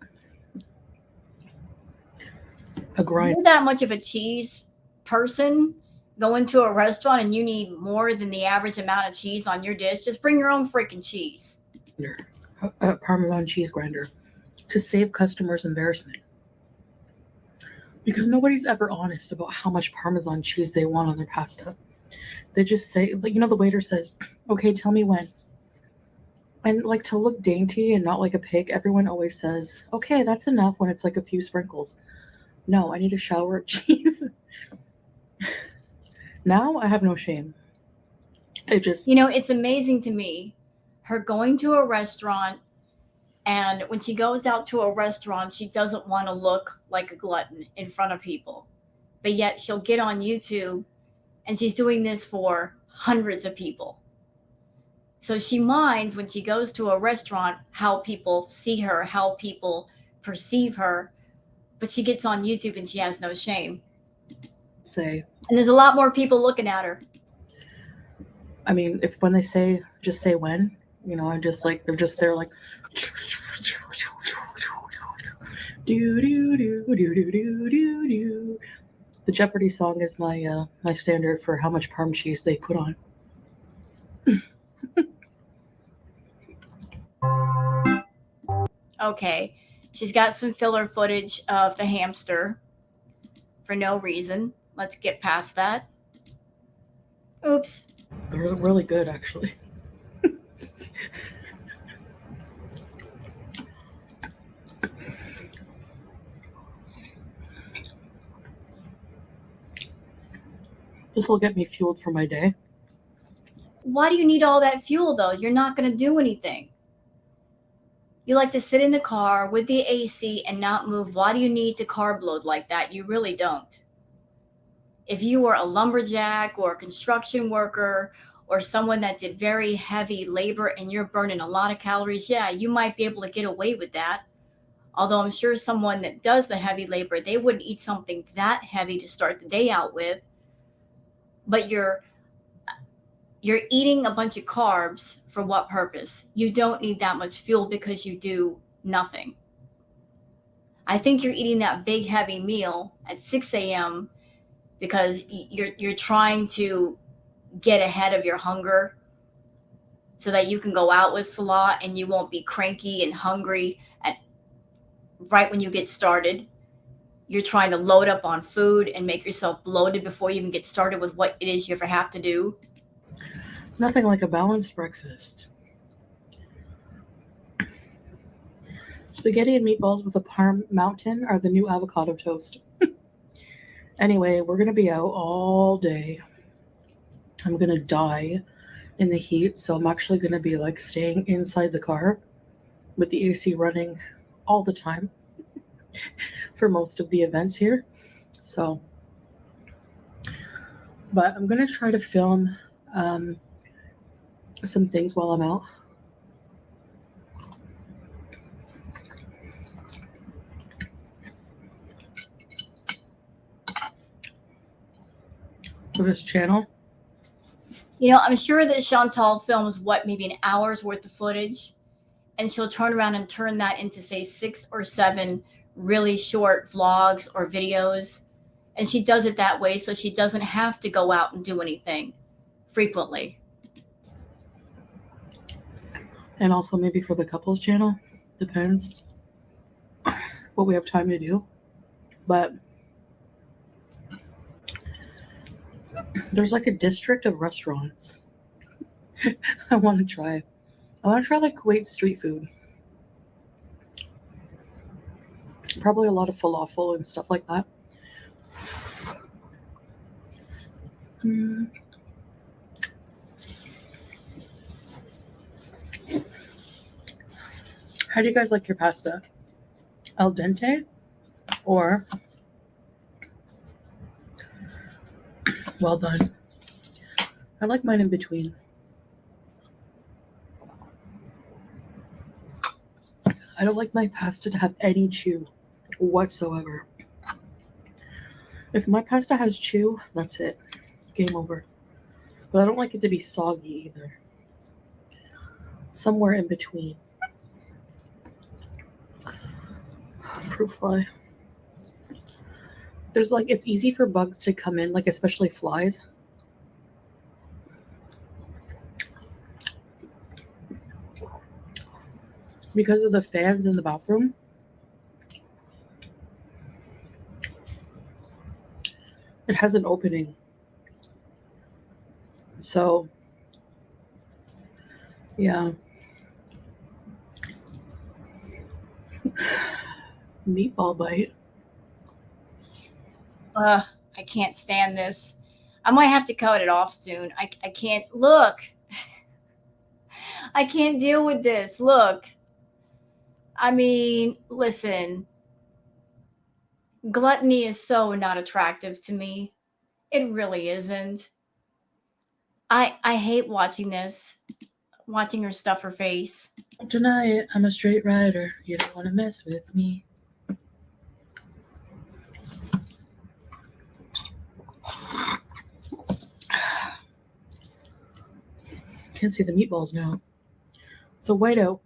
a grind. You're that much of a cheese person, go into a restaurant and you need more than the average amount of cheese on your dish, just bring your own freaking cheese. A Parmesan cheese grinder to save customers embarrassment. Because nobody's ever honest about how much Parmesan cheese they want on their pasta. They just say, like, the waiter says, "Okay, tell me when." And like to look dainty and not like a pig, everyone always says, "Okay, that's enough," when it's like a few sprinkles. No, I need a shower of cheese. Now I have no shame. It's amazing to me, her going to a restaurant, and when she goes out to a restaurant, she doesn't want to look like a glutton in front of people. But yet she'll get on YouTube and she's doing this for hundreds of people. So she minds when she goes to a restaurant how people see her, how people perceive her, but she gets on YouTube and she has no shame. And there's a lot more people looking at her. I mean, when they say, just say when, I'm just like, they're just there like, do do do do do do do do. The Jeopardy song is my my standard for how much Parm cheese they put on. Okay, she's got some filler footage of the hamster for no reason. Let's get past that. Oops. They're really good, actually. This will get me fueled for my day. Why do you need all that fuel, though? You're not going to do anything. You like to sit in the car with the AC and not move. Why do you need to carb load like that? You really don't. If you were a lumberjack or a construction worker or someone that did very heavy labor and you're burning a lot of calories, yeah, you might be able to get away with that. Although I'm sure someone that does the heavy labor, they wouldn't eat something that heavy to start the day out with. But you're eating a bunch of carbs for what purpose? You don't need that much fuel because you do nothing. I think you're eating that big heavy meal at 6 a.m. because you're trying to get ahead of your hunger so that you can go out with Salah and you won't be cranky and hungry at right when you get started. You're trying to load up on food and make yourself bloated before you even get started with what it is you ever have to do. Nothing like a balanced breakfast. Spaghetti and meatballs with a Parm Mountain are the new avocado toast. Anyway, we're going to be out all day. I'm going to die in the heat, so I'm actually going to be like staying inside the car with the AC running all the time for most of the events here. So, but I'm going to try to film some things while I'm out. For this channel. You know, I'm sure that Chantal films maybe an hour's worth of footage, and she'll turn around and turn that into, say, 6 or 7 really short vlogs or videos. And she does it that way so she doesn't have to go out and do anything frequently. And also maybe for the couples channel. Depends what we have time to do. But there's like a district of restaurants I want to try. I want to try like Kuwait street food. Probably a lot of falafel and stuff like that. How do you guys like your pasta? Al dente or well done? I like mine in between. I don't like my pasta to have any chew whatsoever. If my pasta has chew, that's it. Game over. But I don't like it to be soggy either. Somewhere in between. Fruit fly. There's like, it's easy for bugs to come in, like especially flies. Because of the fans in the bathroom. It has an opening. So, yeah. Meatball bite. I can't stand this. I might have to cut it off soon. I can't. Look. I can't deal with this. Look. I mean, listen. Gluttony is so not attractive to me. It really isn't. I hate watching this. Watching her stuff her face. Don't deny it. I'm a straight rider. You don't want to mess with me. Can't see the meatballs now. It's a whiteout.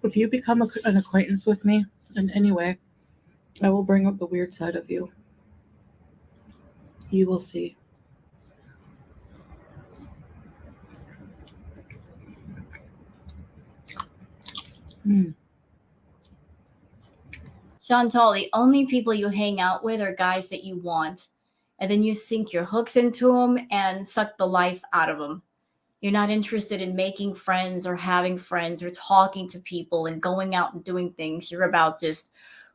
If you become an acquaintance with me in any way, I will bring up the weird side of you. You will see. Chantal, the only people you hang out with are guys that you want. And then you sink your hooks into them and suck the life out of them. You're not interested in making friends or having friends or talking to people and going out and doing things. You're about just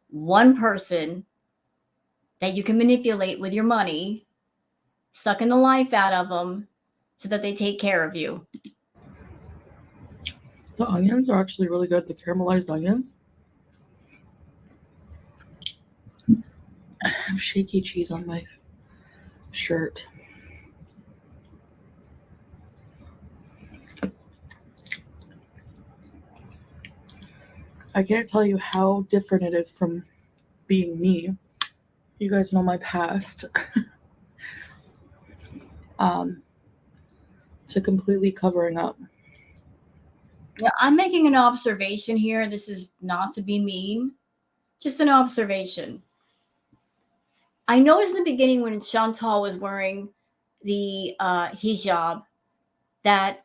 one person that you can manipulate with your money, sucking the life out of them so that they take care of you. The onions are actually really good. The caramelized onions. I have shaky cheese on my shirt. I can't tell you how different it is from being me. You guys know my past. To completely covering up. Yeah, I'm making an observation here. This is not to be mean, just an observation. I noticed in the beginning when Chantal was wearing the hijab that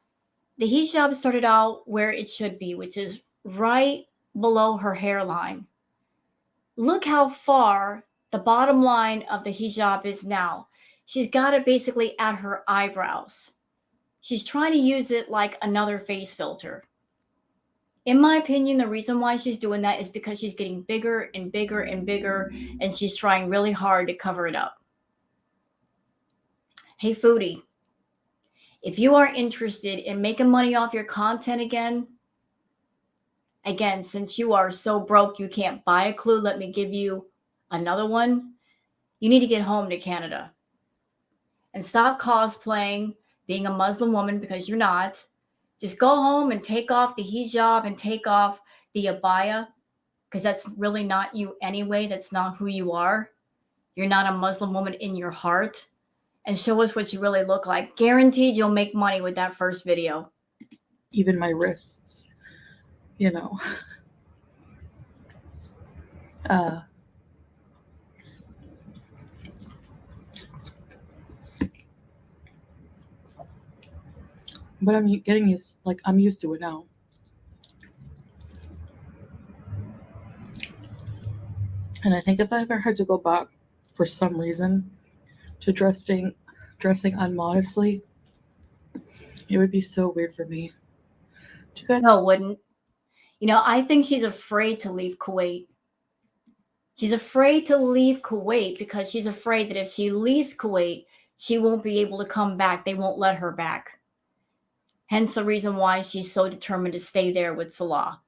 the hijab started out where it should be, which is right below her hairline. Look how far the bottom line of the hijab is now. She's got it basically at her eyebrows. She's trying to use it like another face filter. In my opinion, the reason why she's doing that is because she's getting bigger and bigger and bigger, and she's trying really hard to cover it up. Hey, Foodie, if you are interested in making money off your content again, since you are so broke you can't buy a clue, let me give you another one. You need to get home to Canada and stop cosplaying being a Muslim woman, because you're not. Just go home and take off the hijab and take off the abaya, because that's really not you anyway. That's not who you are. You're not a Muslim woman in your heart. And show us what you really look like. Guaranteed you'll make money with that first video. Even my wrists, you know. But I'm getting used, like, I'm used to it now. And I think if I ever had to go back for some reason to dressing unmodestly, it would be so weird for me. Do you guys? No, it wouldn't. You know, I think she's afraid to leave Kuwait. She's afraid to leave Kuwait because she's afraid that if she leaves Kuwait, she won't be able to come back. They won't let her back. Hence the reason why she's so determined to stay there with Salah.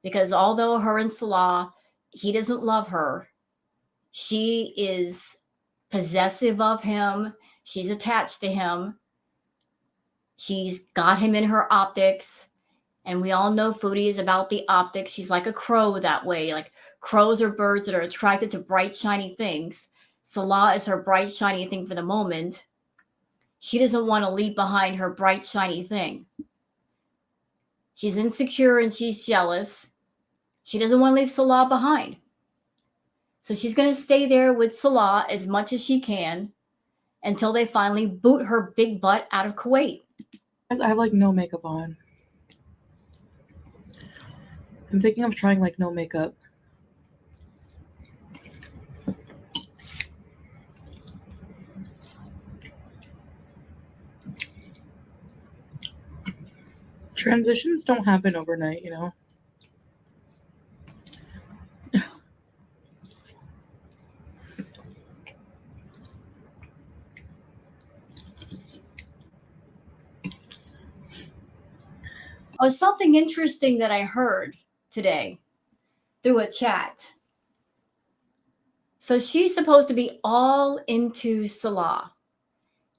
Because although her and Salah, he doesn't love her, she is possessive of him. She's attached to him. She's got him in her optics. And we all know Foodie is about the optics. She's like a crow that way. Like crows are birds that are attracted to bright, shiny things. Salah is her bright, shiny thing for the moment. She doesn't want to leave behind her bright, shiny thing. She's insecure and she's jealous. She doesn't want to leave Salah behind. So she's going to stay there with Salah as much as she can until they finally boot her big butt out of Kuwait. I have like no makeup on. I'm thinking of trying like no makeup. Transitions don't happen overnight, you know. Oh, something interesting that I heard today through a chat. So she's supposed to be all into Salah.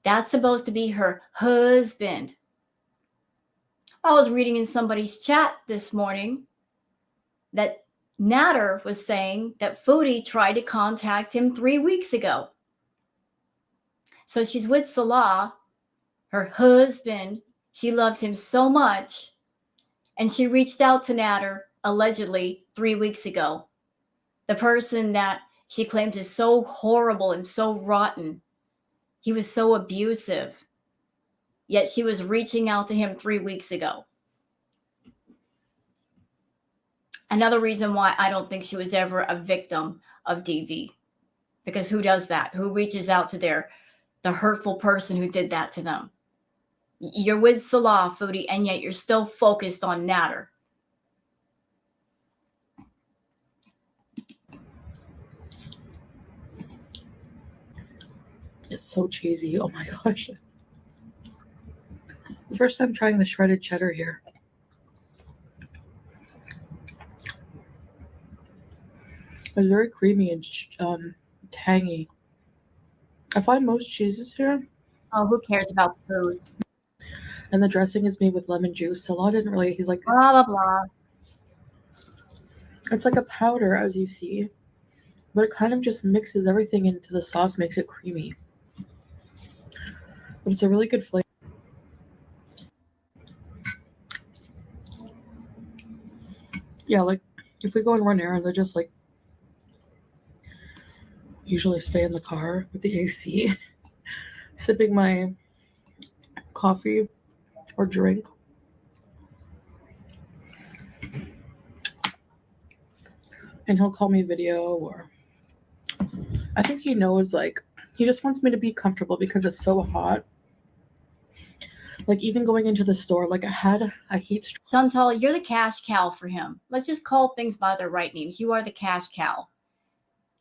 That's supposed to be her husband. I was reading in somebody's chat this morning that Nader was saying that Foodie tried to contact him 3 weeks ago. So she's with Salah, her husband. She loves him so much. And she reached out to Nader allegedly 3 weeks ago. The person that she claims is so horrible and so rotten. He was so abusive. Yet she was reaching out to him 3 weeks ago. Another reason why I don't think she was ever a victim of DV. Because who does that? Who reaches out to the hurtful person who did that to them? You're with Salah, Foodie, and yet you're still focused on Nader. It's so cheesy. Oh my gosh. First time trying the shredded cheddar here. It's very creamy and tangy. I find most cheeses here. Oh, who cares about the food? And the dressing is made with lemon juice. Salah didn't really, he's like, Blah, blah, blah. it's like a powder, as you see. But it kind of just mixes everything into the sauce, makes it creamy. But it's a really good flavor. Yeah, like if we go and run errands, I just like usually stay in the car with the AC, sipping my coffee or drink. And he'll call me video, or I think he knows, like, he just wants me to be comfortable because it's so hot. Like, even going into the store, like, I had a heat stroke. Chantal, you're the cash cow for him. Let's just call things by their right names. You are the cash cow.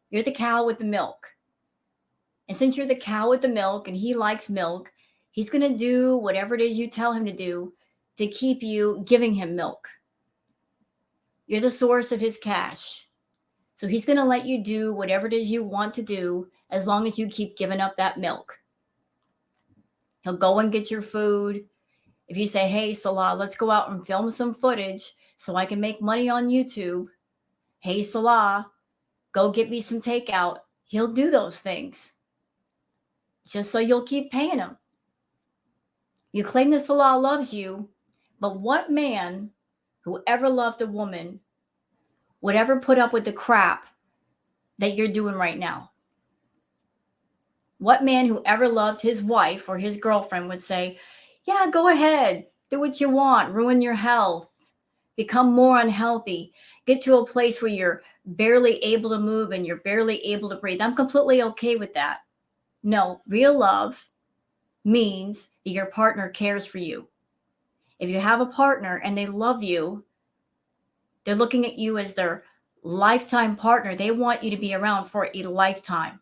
You're the cow with the milk. And since you're the cow with the milk and he likes milk, he's going to do whatever it is you tell him to do to keep you giving him milk. You're the source of his cash. So he's going to let you do whatever it is you want to do as long as you keep giving up that milk. He'll go and get your food. If you say, hey, Salah, let's go out and film some footage so I can make money on YouTube. Hey, Salah, go get me some takeout. He'll do those things just so you'll keep paying him. You claim that Salah loves you, but what man who ever loved a woman would ever put up with the crap that you're doing right now? What man who ever loved his wife or his girlfriend would say, yeah, go ahead, do what you want, ruin your health, become more unhealthy, get to a place where you're barely able to move and you're barely able to breathe? I'm completely okay with that. No, real love means that your partner cares for you. If you have a partner and they love you, they're looking at you as their lifetime partner. They want you to be around for a lifetime.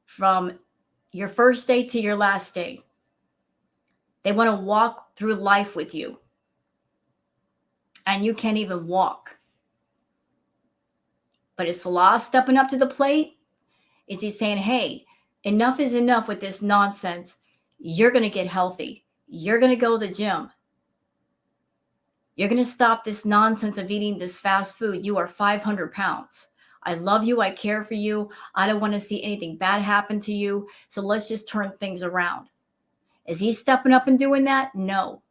From your first day to your last day. They want to walk through life with you. And you can't even walk. But is Salah stepping up to the plate? Is he saying, hey, enough is enough with this nonsense. You're going to get healthy. You're going to go to the gym. You're going to stop this nonsense of eating this fast food. You are 500 pounds. I love you. I care for you. I don't want to see anything bad happen to you. So let's just turn things around. Is he stepping up and doing that? No.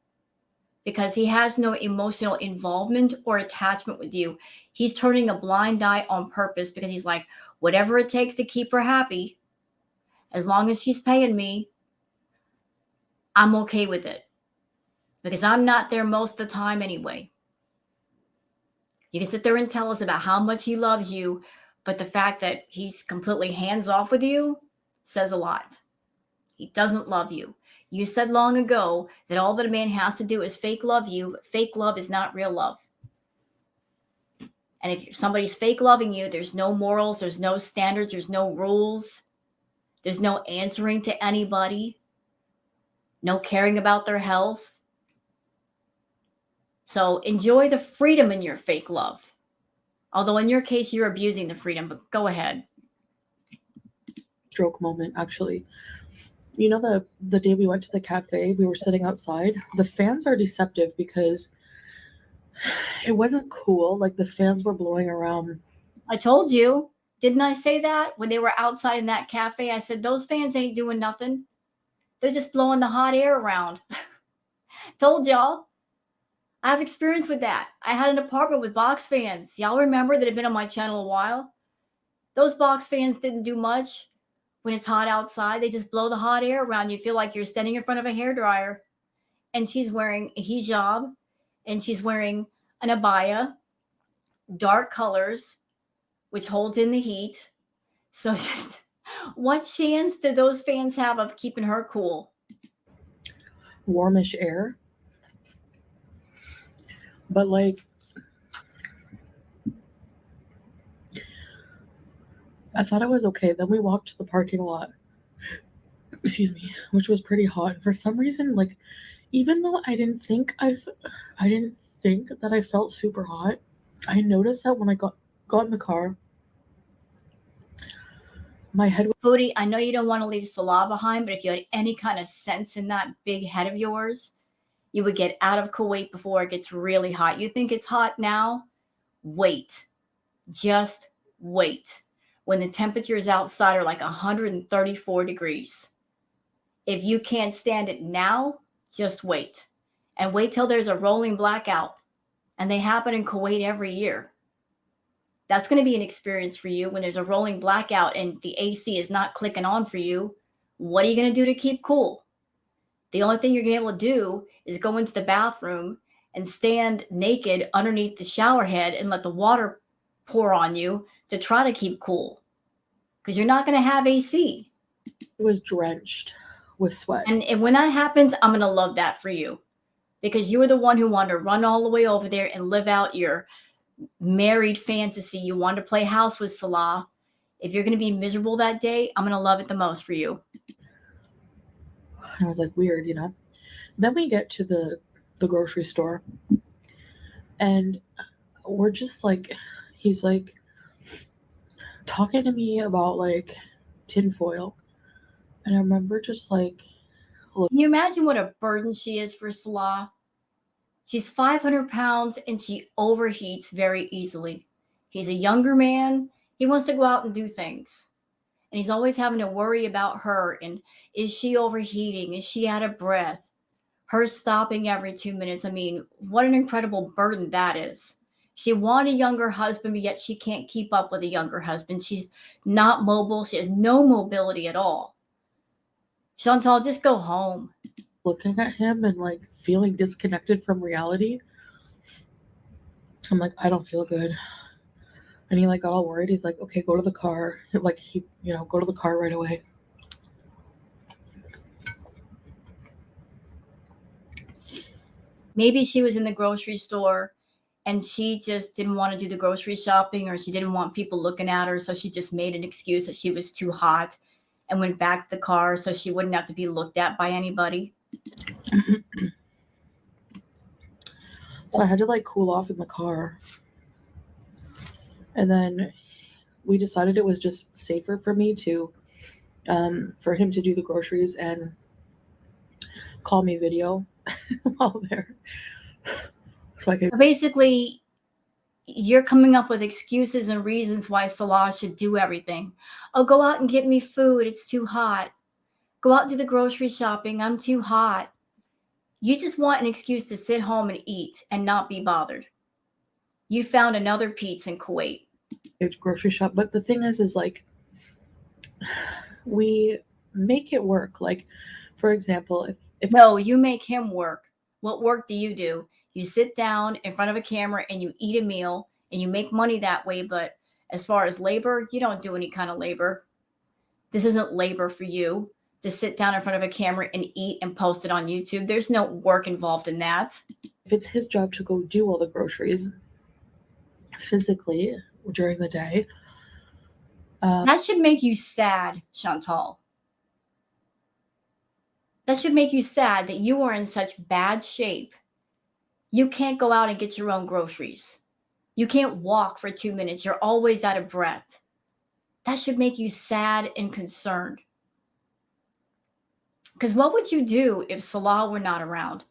Because he has no emotional involvement or attachment with you. He's turning a blind eye on purpose because he's like, whatever it takes to keep her happy, as long as she's paying me, I'm okay with it. Because I'm not there most of the time anyway. You can sit there and tell us about how much he loves you, but the fact that he's completely hands off with you says a lot. He doesn't love you. You said long ago that all that a man has to do is fake love you. Fake love is not real love. And if somebody's fake loving you, there's no morals, there's no standards, there's no rules, there's no answering to anybody, no caring about their health. So enjoy the freedom in your fake love. Although in your case, you're abusing the freedom, but go ahead. Stroke moment, actually. You know, the day we went to the cafe, we were sitting outside. The fans are deceptive because it wasn't cool. Like, the fans were blowing around. I told you. Didn't I say that when they were outside in that cafe? I said, those fans ain't doing nothing. They're just blowing the hot air around. Told y'all. I have experience with that. I had an apartment with box fans. Y'all remember that had been on my channel a while? Those box fans didn't do much when it's hot outside. They just blow the hot air around. You feel like you're standing in front of a hairdryer. And she's wearing a hijab. And she's wearing an abaya. Dark colors, which holds in the heat. So just what chance do those fans have of keeping her cool? Warmish air. But, like, I thought it was okay. Then we walked to the parking lot, excuse me, which was pretty hot. And for some reason, like, even though I didn't think that I felt super hot, I noticed that when I got in the car, my head was... Foodie, I know you don't want to leave Salah behind, but if you had any kind of sense in that big head of yours, you would get out of Kuwait before it gets really hot. You think it's hot now? Wait. Just wait. When the temperatures outside are like 134 degrees. If you can't stand it now, just wait. And wait till there's a rolling blackout. and they happen in Kuwait every year. That's going to be an experience for you when there's a rolling blackout and the AC is not clicking on for you. What are you going to do to keep cool? The only thing you're going to be able to do is go into the bathroom and stand naked underneath the shower head and let the water pour on you to try to keep cool, because you're not going to have AC. It was drenched with sweat. And when that happens, I'm going to love that for you, because you were the one who wanted to run all the way over there and live out your married fantasy. You wanted to play house with Salah. If you're going to be miserable that day, I'm going to love it the most for you. I was like, weird, Then we get to the grocery store, and we're just like, he's like talking to me about like tinfoil. And I remember just like, Can you imagine what a burden she is for Salah? She's 500 pounds and she overheats very easily. He's a younger man. He wants to go out and do things. And he's always having to worry about her. And is she overheating? Is she out of breath? Her stopping every 2 minutes. I mean, what an incredible burden that is. She wants a younger husband, but yet she can't keep up with a younger husband. She's not mobile. She has no mobility at all. Chantal, just go home. looking at him and like feeling disconnected from reality. I'm like, I don't feel good. And he like got all worried. He's like, okay, go to the car. Like he, go to the car right away. Maybe she was in the grocery store and she just didn't want to do the grocery shopping, or she didn't want people looking at her. So she just made an excuse that she was too hot and went back to the car so she wouldn't have to be looked at by anybody. So I had to like cool off in the car. And then we decided it was just safer for me to, for him to do the groceries and call me video while there. So I could. Basically, you're coming up with excuses and reasons why Salah should do everything. Oh, go out and get me food. It's too hot. Go out and do the grocery shopping. I'm too hot. You just want an excuse to sit home and eat and not be bothered. You found another Pete's in Kuwait. Grocery shop. But the thing is like, we make it work. Like, for example, if No, you make him work. What work do? You sit down in front of a camera and you eat a meal and you make money that way. But as far as labor, you don't do any kind of labor. This isn't labor for you to sit down in front of a camera and eat and post it on YouTube. There's no work involved in that. if it's his job to go do all the groceries physically during the day, That should make you sad, Chantal. That should make you sad that you are in such bad shape. You can't go out and get your own groceries. You can't walk for 2 minutes. You're always out of breath. That should make you sad and concerned. Because what would you do if Salah were not around?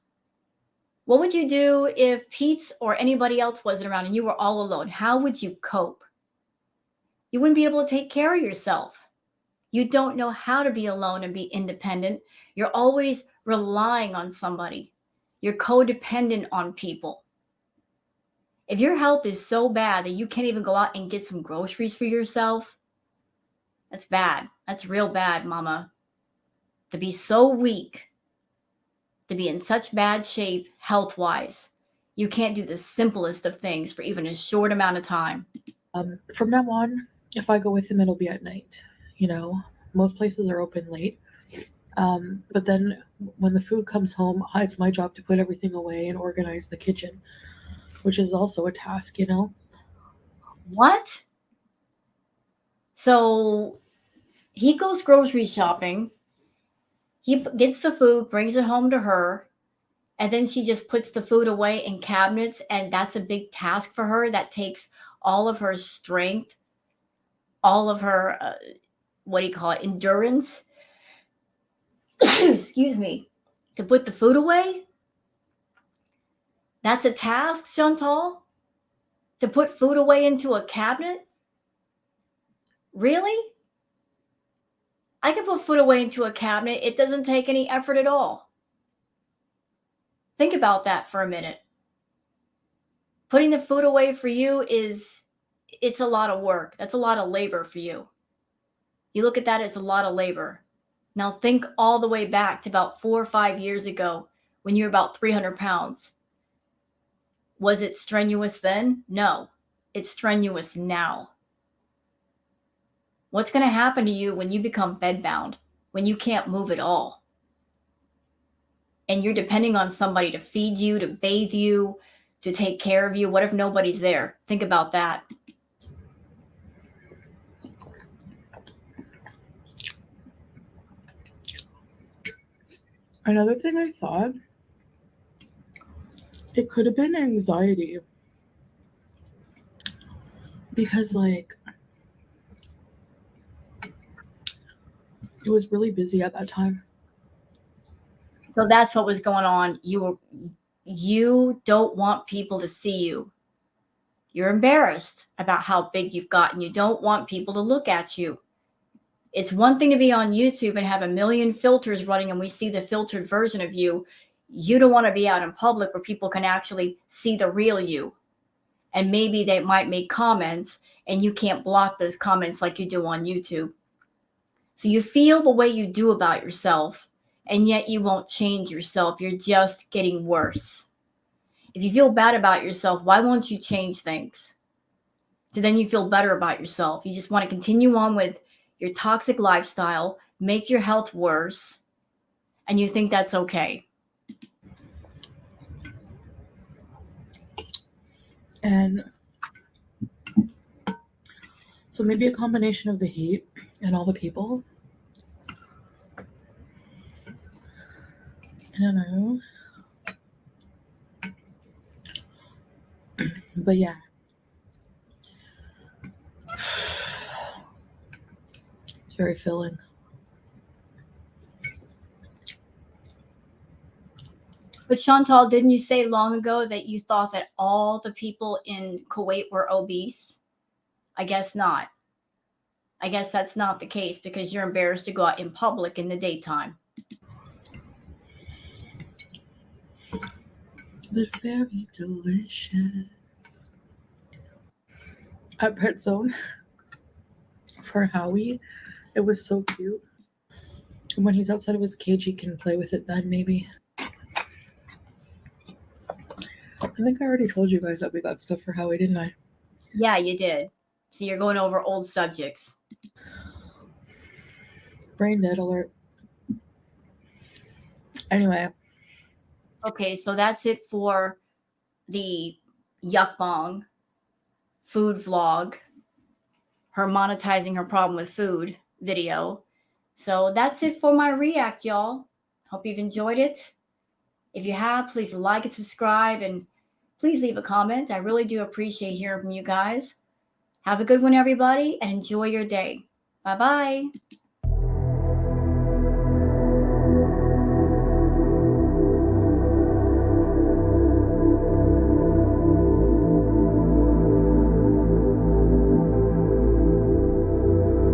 What would you do if Pete's or anybody else wasn't around and you were all alone? How would you cope? You wouldn't be able to take care of yourself. You don't know how to be alone and be independent. You're always relying on somebody. You're codependent on people. If your health is so bad that you can't even go out and get some groceries for yourself, that's bad. That's real bad, mama. To be so weak, to be in such bad shape health-wise, you can't do the simplest of things for even a short amount of time. From now on, if I go with him, it'll be at night. Most places are open late. But then when the food comes home, it's my job to put everything away and organize the kitchen, which is also a task, What? So he goes grocery shopping. He gets the food, brings it home to her, and then she just puts the food away in cabinets, and that's a big task for her. That takes all of her strength, all of her, endurance. Excuse me. To put the food away? That's a task, Chantal? To put food away into a cabinet? Really? I can put food away into a cabinet. It doesn't take any effort at all. Think about that for a minute. Putting the food away for you it's a lot of work. That's a lot of labor for you. You look at that as a lot of labor. Now think all the way back to about 4 or 5 years ago when you were about 300 pounds. Was it strenuous then? No. It's strenuous now. What's going to happen to you when you become bedbound, when you can't move at all? And you're depending on somebody to feed you, to bathe you, to take care of you. What if nobody's there? Think about that. Another thing I thought, it could have been anxiety. Because, like, it was really busy at that time. So that's what was going on. You don't want people to see you. You're embarrassed about how big you've gotten. You don't want people to look at you. It's one thing to be on YouTube and have a million filters running and we see the filtered version of you. You don't want to be out in public where people can actually see the real you. And maybe they might make comments and you can't block those comments like you do on YouTube. So you feel the way you do about yourself, and yet you won't change yourself. You're just getting worse. If you feel bad about yourself, why won't you change things? So then you feel better about yourself. You just want to continue on with your toxic lifestyle, make your health worse, and you think that's okay. And so maybe a combination of the heat and all the people. I don't know. But yeah. It's very filling. But Chantal, didn't you say long ago that you thought that all the people in Kuwait were obese? I guess not. I guess that's not the case because you're embarrassed to go out in public in the daytime. But very delicious. At Pet Zone for Howie, it was so cute. And when he's outside of his cage, he can play with it then, maybe. I think I already told you guys that we got stuff for Howie, didn't I? Yeah, you did. So you're going over old subjects. Brain dead alert. Anyway. Okay, so that's it for the Yukbong food vlog, her monetizing her problem with food video. So that's it for my react, y'all. Hope you've enjoyed it. If you have, please like and subscribe, and please leave a comment. I really do appreciate hearing from you guys. Have a good one, everybody, and enjoy your day. Bye-bye.